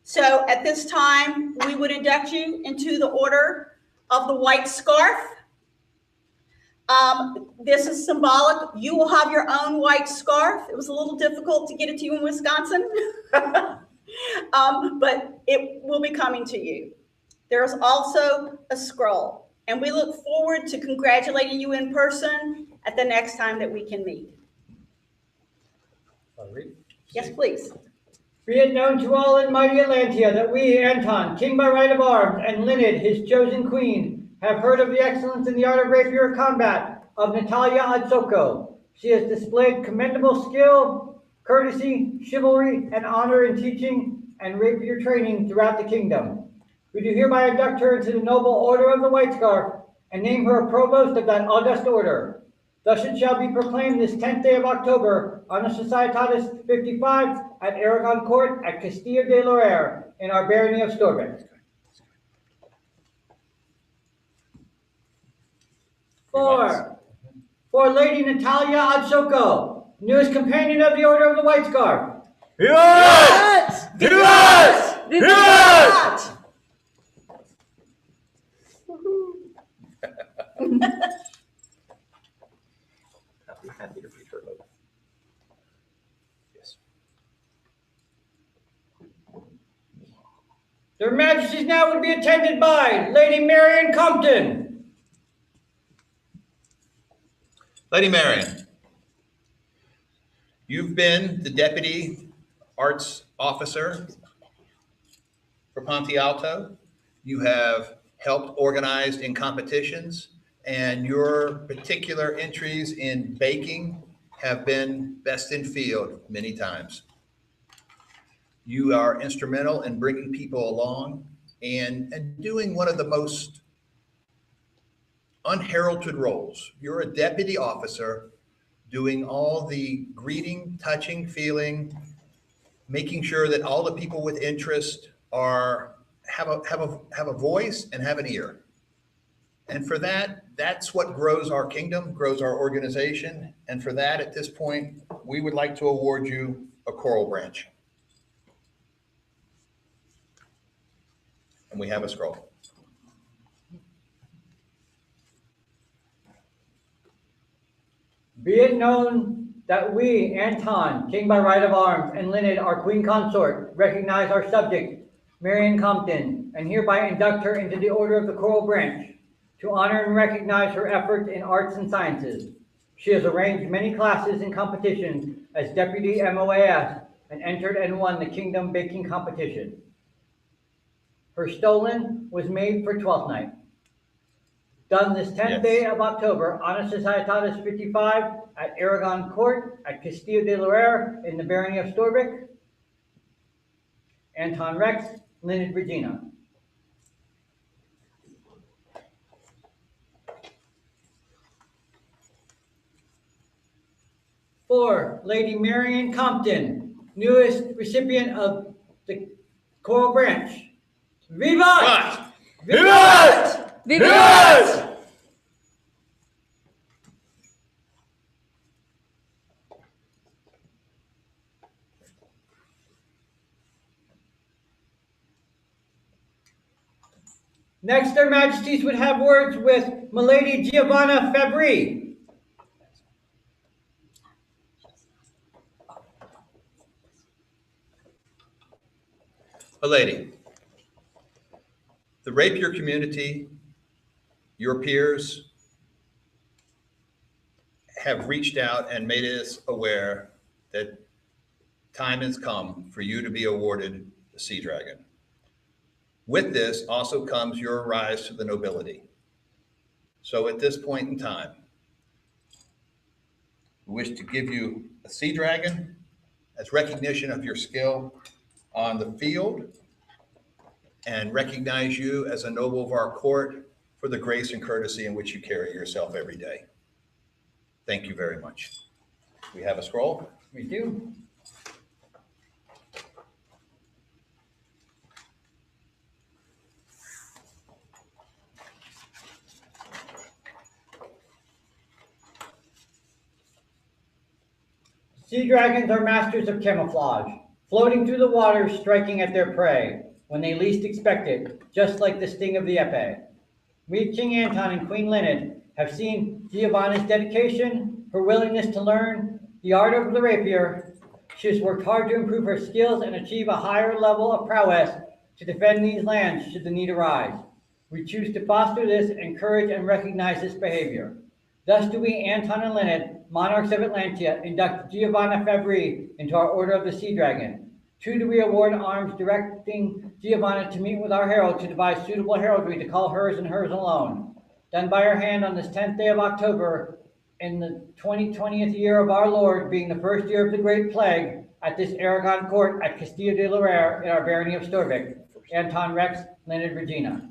So at this time, we would induct you into the Order of the White Scarf. This is symbolic. You will have your own white scarf. It was a little difficult to get it to you in Wisconsin, but it will be coming to you. There's also a scroll, and we look forward to congratulating you in person at the next time that we can meet. Yes, please. Be it known to all in mighty Atlantia that we, Anton, king by right of arms, and Linnet, his chosen queen, have heard of the excellence in the art of rapier combat of Natalia Adsoko. She has displayed commendable skill, courtesy, chivalry, and honor in teaching and rapier training throughout the kingdom. We do hereby induct her into the noble Order of the White Scarf and name her a provost of that august order. Thus it shall be proclaimed this 10th day of October, Anno Societatis 55, at Aragon Court at Castillo de Loarre, in our barony of Storbeck. For Lady Natalia Adsoko, newest companion of the Order of the White Scarf. Vivat! Vivat! Vivat! Happy to read her oath. Yes. Their Majesties now would be attended by Lady Marion Compton. Lady Marion, you've been the Deputy Arts Officer for Ponte Alto. You have helped organize in competitions, and your particular entries in baking have been best in field many times. You are instrumental in bringing people along and doing one of the most unheralded roles. You're a deputy officer doing all the greeting, touching, feeling, making sure that all the people with interest have a voice and have an ear. And for that, that's what grows our kingdom, grows our organization. And for that, at this point, we would like to award you a coral branch. And we have a scroll. Be it known that we, Anton, king by right of arms, and Linnet, our queen consort, recognize our subject, Marion Compton, and hereby induct her into the Order of the Coral Branch to honor and recognize her efforts in arts and sciences. She has arranged many classes and competitions as Deputy MOAS and entered and won the Kingdom Baking Competition. Her stolon was made for Twelfth Night. done this 10th Yes. day of October, Honor Societatis 55 at Aragon Court at Castillo de Loarre in the barony of Storbeck. Anton Rex, Leonard Regina. For Lady Marion Compton, newest recipient of the Coral Branch. Vivat! Vivat! Vivat! Next, their majesties would have words with Milady Giovanna Fabri. A lady, the rapier community, your peers, have reached out and made us aware that time has come for you to be awarded the Sea Dragon. With this also comes your rise to the nobility. So at this point in time, we wish to give you a Sea Dragon as recognition of your skill on the field and recognize you as a noble of our court for the grace and courtesy in which you carry yourself every day. Thank you very much. We have a scroll? We do. Sea dragons are masters of camouflage, floating through the water, striking at their prey when they least expect it, just like the sting of the epee. We, King Anton and Queen Linnet, have seen Giovanna's dedication, her willingness to learn the art of the rapier. She has worked hard to improve her skills and achieve a higher level of prowess to defend these lands should the need arise. We choose to foster this, encourage, and recognize this behavior. Thus do we, Anton and Linnet, monarchs of Atlantia, induct Giovanna Fabri into our Order of the Sea Dragon. Two, do we award arms directing Giovanna to meet with our herald to devise suitable heraldry to call hers and hers alone. Done by her hand on this 10th day of October in the 2020th year of our Lord, being the first year of the Great Plague, at this Aragon Court at Castillo de Loarre in our barony of Storbeck. Anton Rex, Leonard Regina.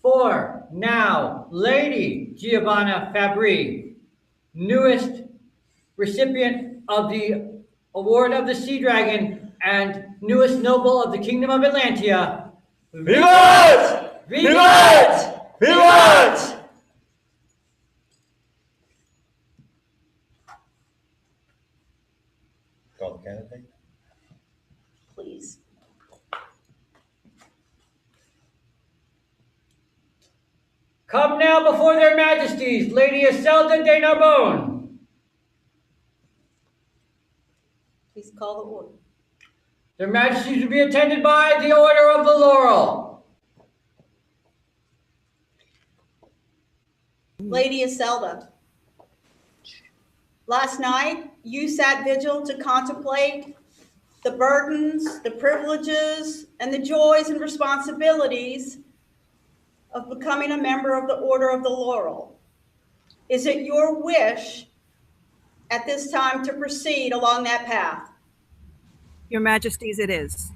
For now, Lady Giovanna Fabri, newest recipient of the Award of the Sea Dragon and newest noble of the Kingdom of Atlantia. Vivat! Vivat! Vivat! Call the candidate. Please. Come now before their majesties, Lady Iselda de Narbonne. Please call the order. Their majesties will be attended by the Order of the Laurel. Lady Iselda, last night you sat vigil to contemplate the burdens, the privileges, and the joys and responsibilities of becoming a member of the Order of the Laurel. Is it your wish at this time to proceed along that path? Your Majesties, it is.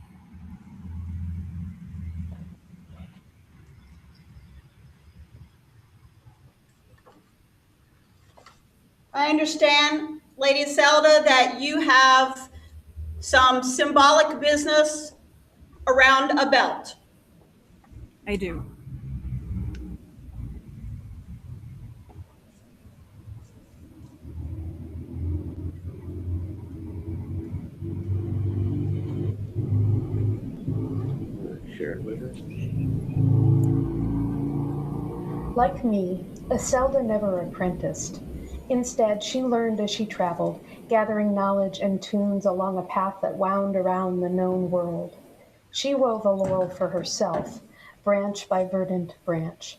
I understand, Lady Iselda, that you have some symbolic business around a belt. I do. Share it with her. Like me, Iselda never apprenticed. Instead, she learned as she traveled, gathering knowledge and tunes along a path that wound around the known world. She wove a laurel for herself, branch by verdant branch.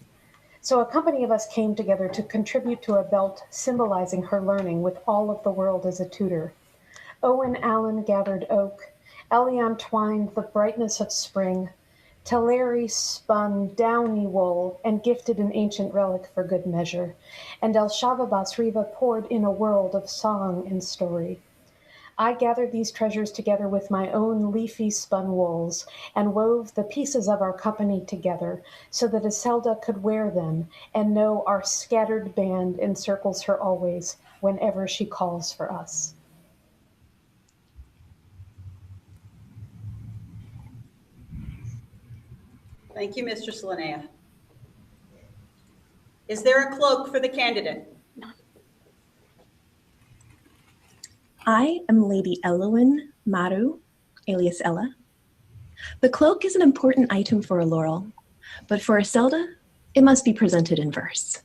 So a company of us came together to contribute to a belt symbolizing her learning with all of the world as a tutor. Owen Allen gathered oak, Elion twined the brightness of spring. Teleri spun downy wool and gifted an ancient relic for good measure. And El Shavabas Riva poured in a world of song and story. I gathered these treasures together with my own leafy spun wools and wove the pieces of our company together so that Iselda could wear them and know our scattered band encircles her always whenever she calls for us. Thank you, Mistress Linnea. Is there a cloak for the candidate? I am Lady Elowyn Maru, alias Ella. The cloak is an important item for a laurel, but for Iselda, it must be presented in verse.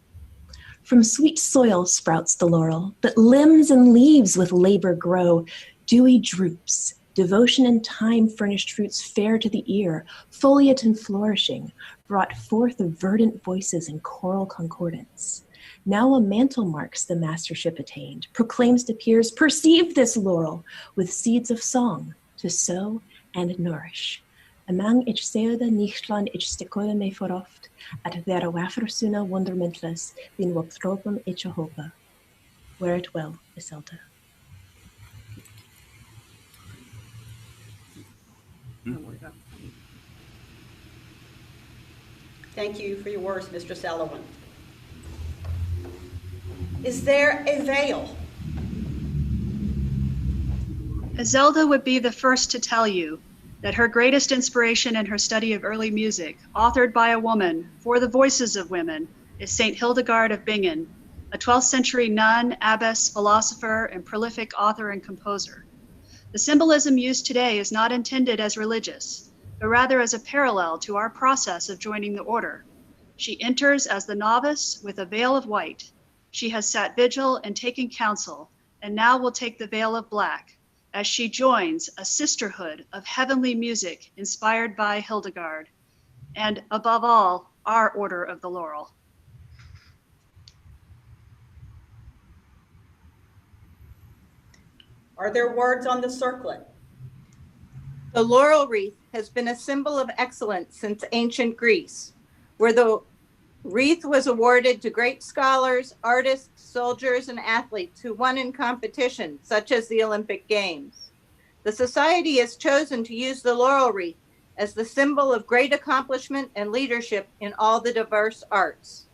From sweet soil sprouts the laurel, but limbs and leaves with labor grow. Dewy droops, devotion and time furnished fruits fair to the ear, foliate and flourishing, brought forth of verdant voices in choral concordance. Now a mantle marks the mastership attained, proclaims to peers, perceive this laurel, with seeds of song to sow and nourish. Among ich seode nichtland ich stekode me foroft, at vera wafrosuna wondermentless, bin woptropum ich hopa. Wear it well, Iselda. Thank you for your words, Mistress Elowyn. Is there a veil? Iselda would be the first to tell you that her greatest inspiration in her study of early music, authored by a woman for the voices of women, is St. Hildegard of Bingen, a 12th century nun, abbess, philosopher, and prolific author and composer. The symbolism used today is not intended as religious, but rather as a parallel to our process of joining the order. She enters as the novice with a veil of white. She has sat vigil and taken counsel, and now will take the veil of black, as she joins a sisterhood of heavenly music inspired by Hildegard, and above all, our Order of the Laurel. Are there words on the circlet? The laurel wreath has been a symbol of excellence since ancient Greece, where the wreath was awarded to great scholars, artists, soldiers, and athletes who won in competition, such as the Olympic Games. The society has chosen to use the laurel wreath as the symbol of great accomplishment and leadership in all the diverse arts.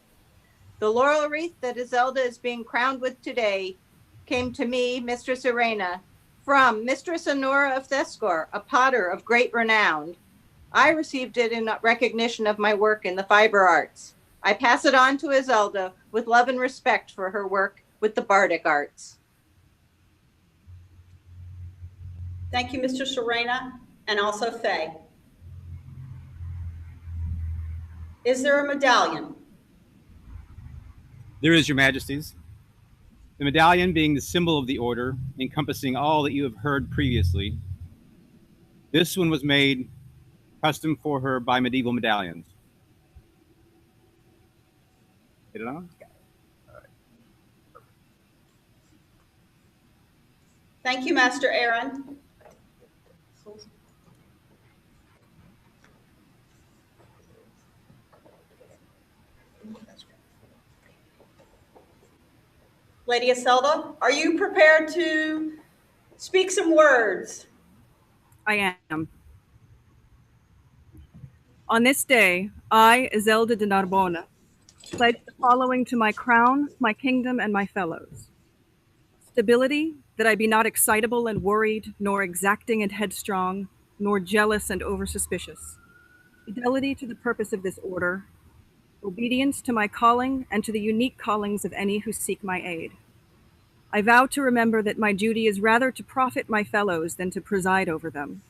The laurel wreath that Iselda is being crowned with today came to me, Mistress Irena, from Mistress Honora of Thescor, a potter of great renown. I received it in recognition of my work in the fiber arts. I pass it on to Iselda with love and respect for her work with the bardic arts. Thank you, Mr. Serena, and also Faye. Is there a medallion? There is, Your Majesties. The medallion being the symbol of the order, encompassing all that you have heard previously. This one was made custom for her by Medieval Medallions. Hit it on? Thank you, Master Aaron. Lady Iselda, are you prepared to speak some words? I am. On this day, I, Iselda de Narbona, pledge the following to my crown, my kingdom, and my fellows. Stability, that I be not excitable and worried, nor exacting and headstrong, nor jealous and over-suspicious. Fidelity to the purpose of this order. Obedience to my calling and to the unique callings of any who seek my aid. I vow to remember that my duty is rather to profit my fellows than to preside over them.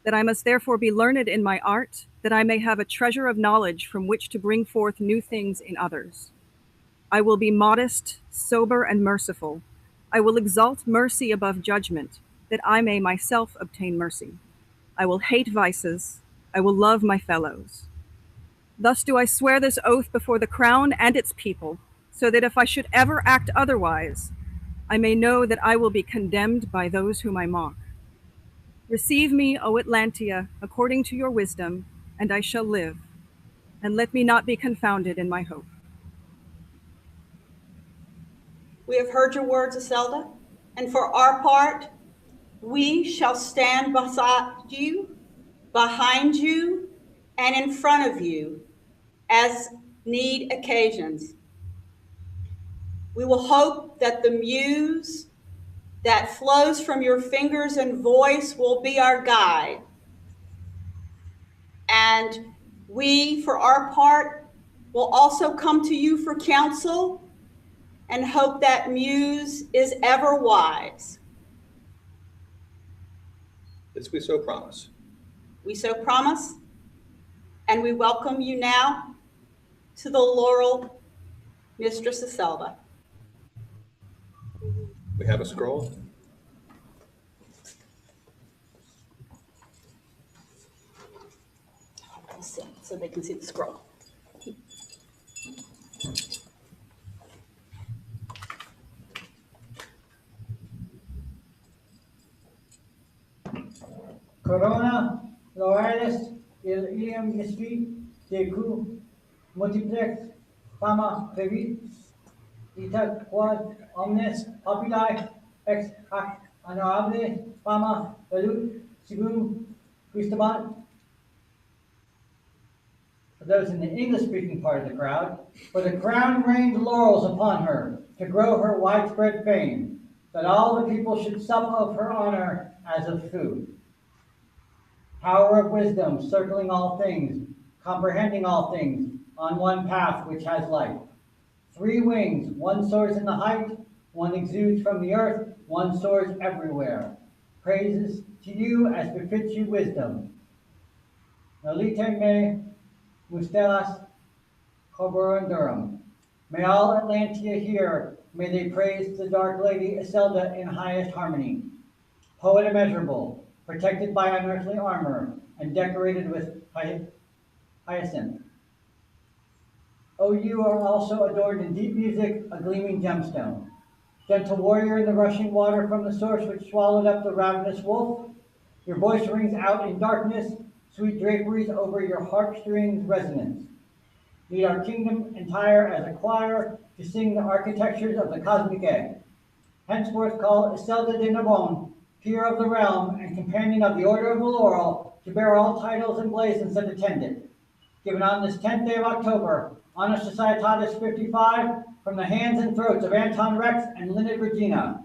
That I must therefore be learned in my art, that I may have a treasure of knowledge from which to bring forth new things in others. I will be modest, sober, and merciful. I will exalt mercy above judgment, that I may myself obtain mercy. I will hate vices. I will love my fellows. Thus do I swear this oath before the crown and its people, so that if I should ever act otherwise, I may know that I will be condemned by those whom I mock. Receive me, O Atlantia, according to your wisdom, and I shall live, and let me not be confounded in my hope. We have heard your words, Iselda, and for our part, we shall stand beside you, behind you, and in front of you as need occasions. We will hope that the muse that flows from your fingers and voice will be our guide. And we, for our part, will also come to you for counsel and hope that muse is ever wise. This we so promise. We so promise, and we welcome you now to the Laurel, Mistress Iselda. We have a scroll. So they can see the scroll. Corona, Loarre, il iam misfi, decu, multiplex, fama, previt, ita quad omnes populi, ex hac honorable, fama, velut, sibum, Christabant. For those in the English-speaking part of the crowd, for the crown rained laurels upon her, to grow her widespread fame, that all the people should sup of her honor as of food. Power of wisdom, circling all things, comprehending all things, on one path which has life. 3 wings, one soars in the height, one exudes from the earth, one soars everywhere. Praises to you as befits you wisdom. Nolite me mustelas corborandurum. May all Atlantia hear, may they praise the dark lady Iselda in highest harmony. Poet immeasurable, protected by unearthly armor, and decorated with hyacinth. O you are also adorned in deep music, a gleaming gemstone. Gentle warrior in the rushing water from the source which swallowed up the ravenous wolf, your voice rings out in darkness, sweet draperies over your heartstrings resonance. Lead our kingdom entire as a choir to sing the architectures of the cosmic egg. Henceforth call Iselda de Narbonne, peer of the realm and companion of the Order of the Laurel, to bear all titles and blazons that attend it. Given on this 10th day of October, Honor Societatis 55, from the hands and throats of Anton Rex and Linnet Regina.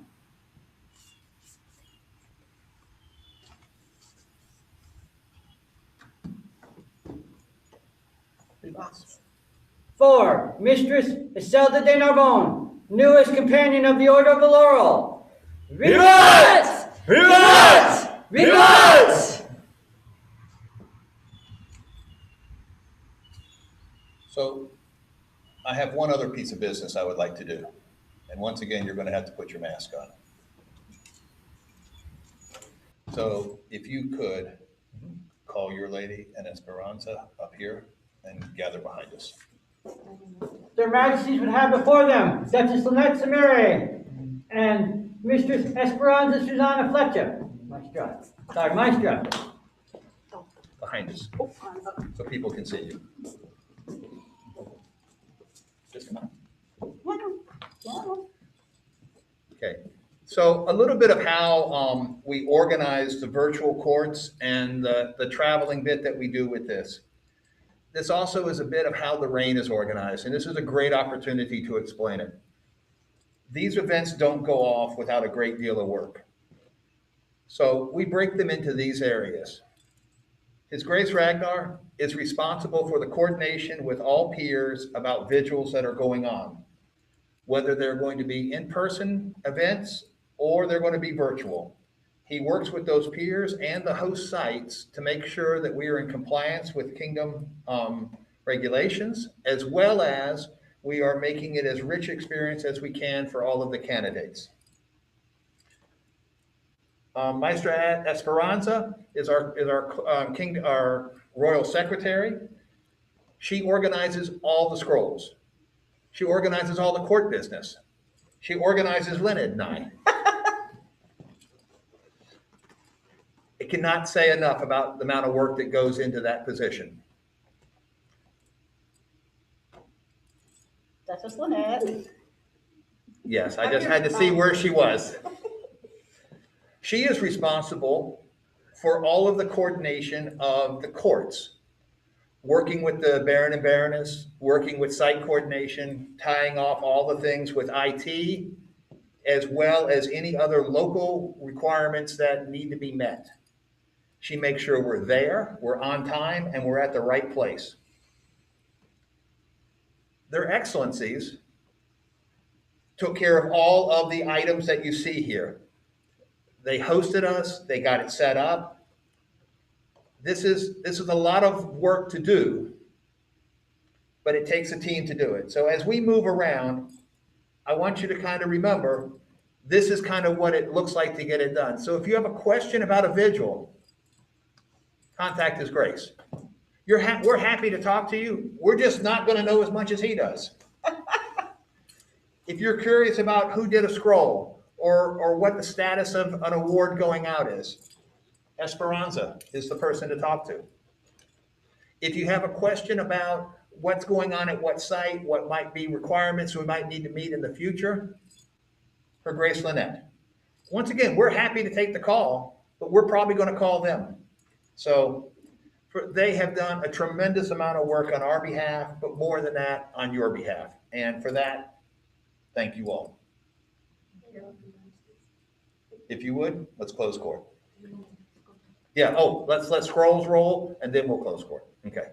For Mistress Iselda de Narbonne, newest companion of the Order of the Laurel. Vivat! Vivat! Vivat! So I have one other piece of business I would like to do. And once again, you're going to have to put your mask on. So if you could call your lady and Esperanza up here and gather behind us. Their Majesties would have before them Duchess Lynette Samire and Mistress Esperanza Susanna Fletcher. Maestra. Sorry, Maestra. Behind us, so people can see you. Just come on. Okay, so a little bit of how we organize the virtual courts and the traveling bit that we do with this. This also is a bit of how the reign is organized, and this is a great opportunity to explain it. These events don't go off without a great deal of work. So we break them into these areas. His Grace Ragnar is responsible for the coordination with all peers about vigils that are going on, whether they're going to be in-person events or they're going to be virtual. He works with those peers and the host sites to make sure that we are in compliance with kingdom regulations, as well as we are making it as rich experience as we can for all of the candidates. Maestra Esperanza is our royal secretary. She organizes all the scrolls. She organizes all the court business. She organizes Leonard and I. I cannot say enough about the amount of work that goes into that position. Duchess Lynette. Yes, I just had to see where she was. She is responsible for all of the coordination of the courts, working with the Baron and Baroness, working with site coordination, tying off all the things with IT, as well as any other local requirements that need to be met. She makes sure we're there, we're on time, and we're at the right place. Their excellencies took care of all of the items that you see here. They hosted us, they got it set up. This is a lot of work to do, but it takes a team to do it. So as we move around, I want you to kind of remember, this is kind of what it looks like to get it done. So if you have a question about a vigil, contact His Grace. We're happy to talk to you. We're just not going to know as much as he does. If you're curious about who did a scroll or what the status of an award going out is, Esperanza is the person to talk to. If you have a question about what's going on at what site, what might be requirements we might need to meet in the future, Her Grace Lynette. Once again, we're happy to take the call, but we're probably going to call them. So they have done a tremendous amount of work on our behalf, but more than that, on your behalf. And for that, thank you all. If you would, let's close court. Yeah, oh, let's let scrolls roll and then we'll close court. Okay.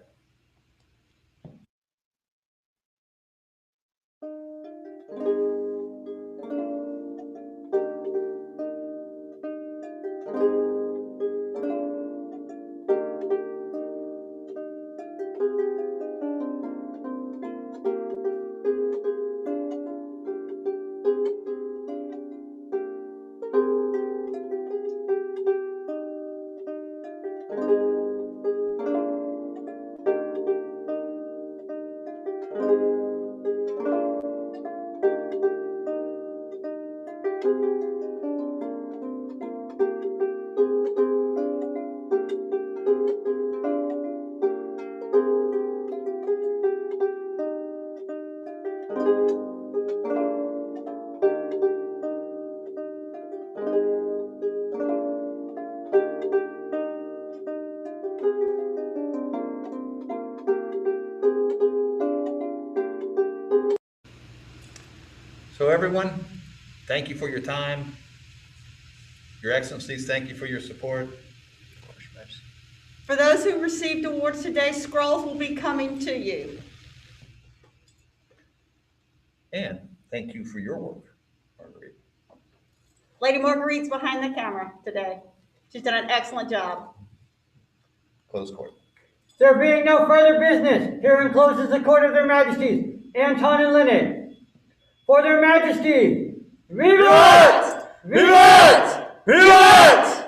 So everyone, thank you for your time. Your Excellencies, thank you for your support. For those who received awards today, scrolls will be coming to you. And thank you for your work, Marguerite. Lady Marguerite's behind the camera today. She's done an excellent job. Close court. There being no further business, herein closes the court of their majesties, Anton and Lynette. For their majesty, vivat! Vivat! Vivat!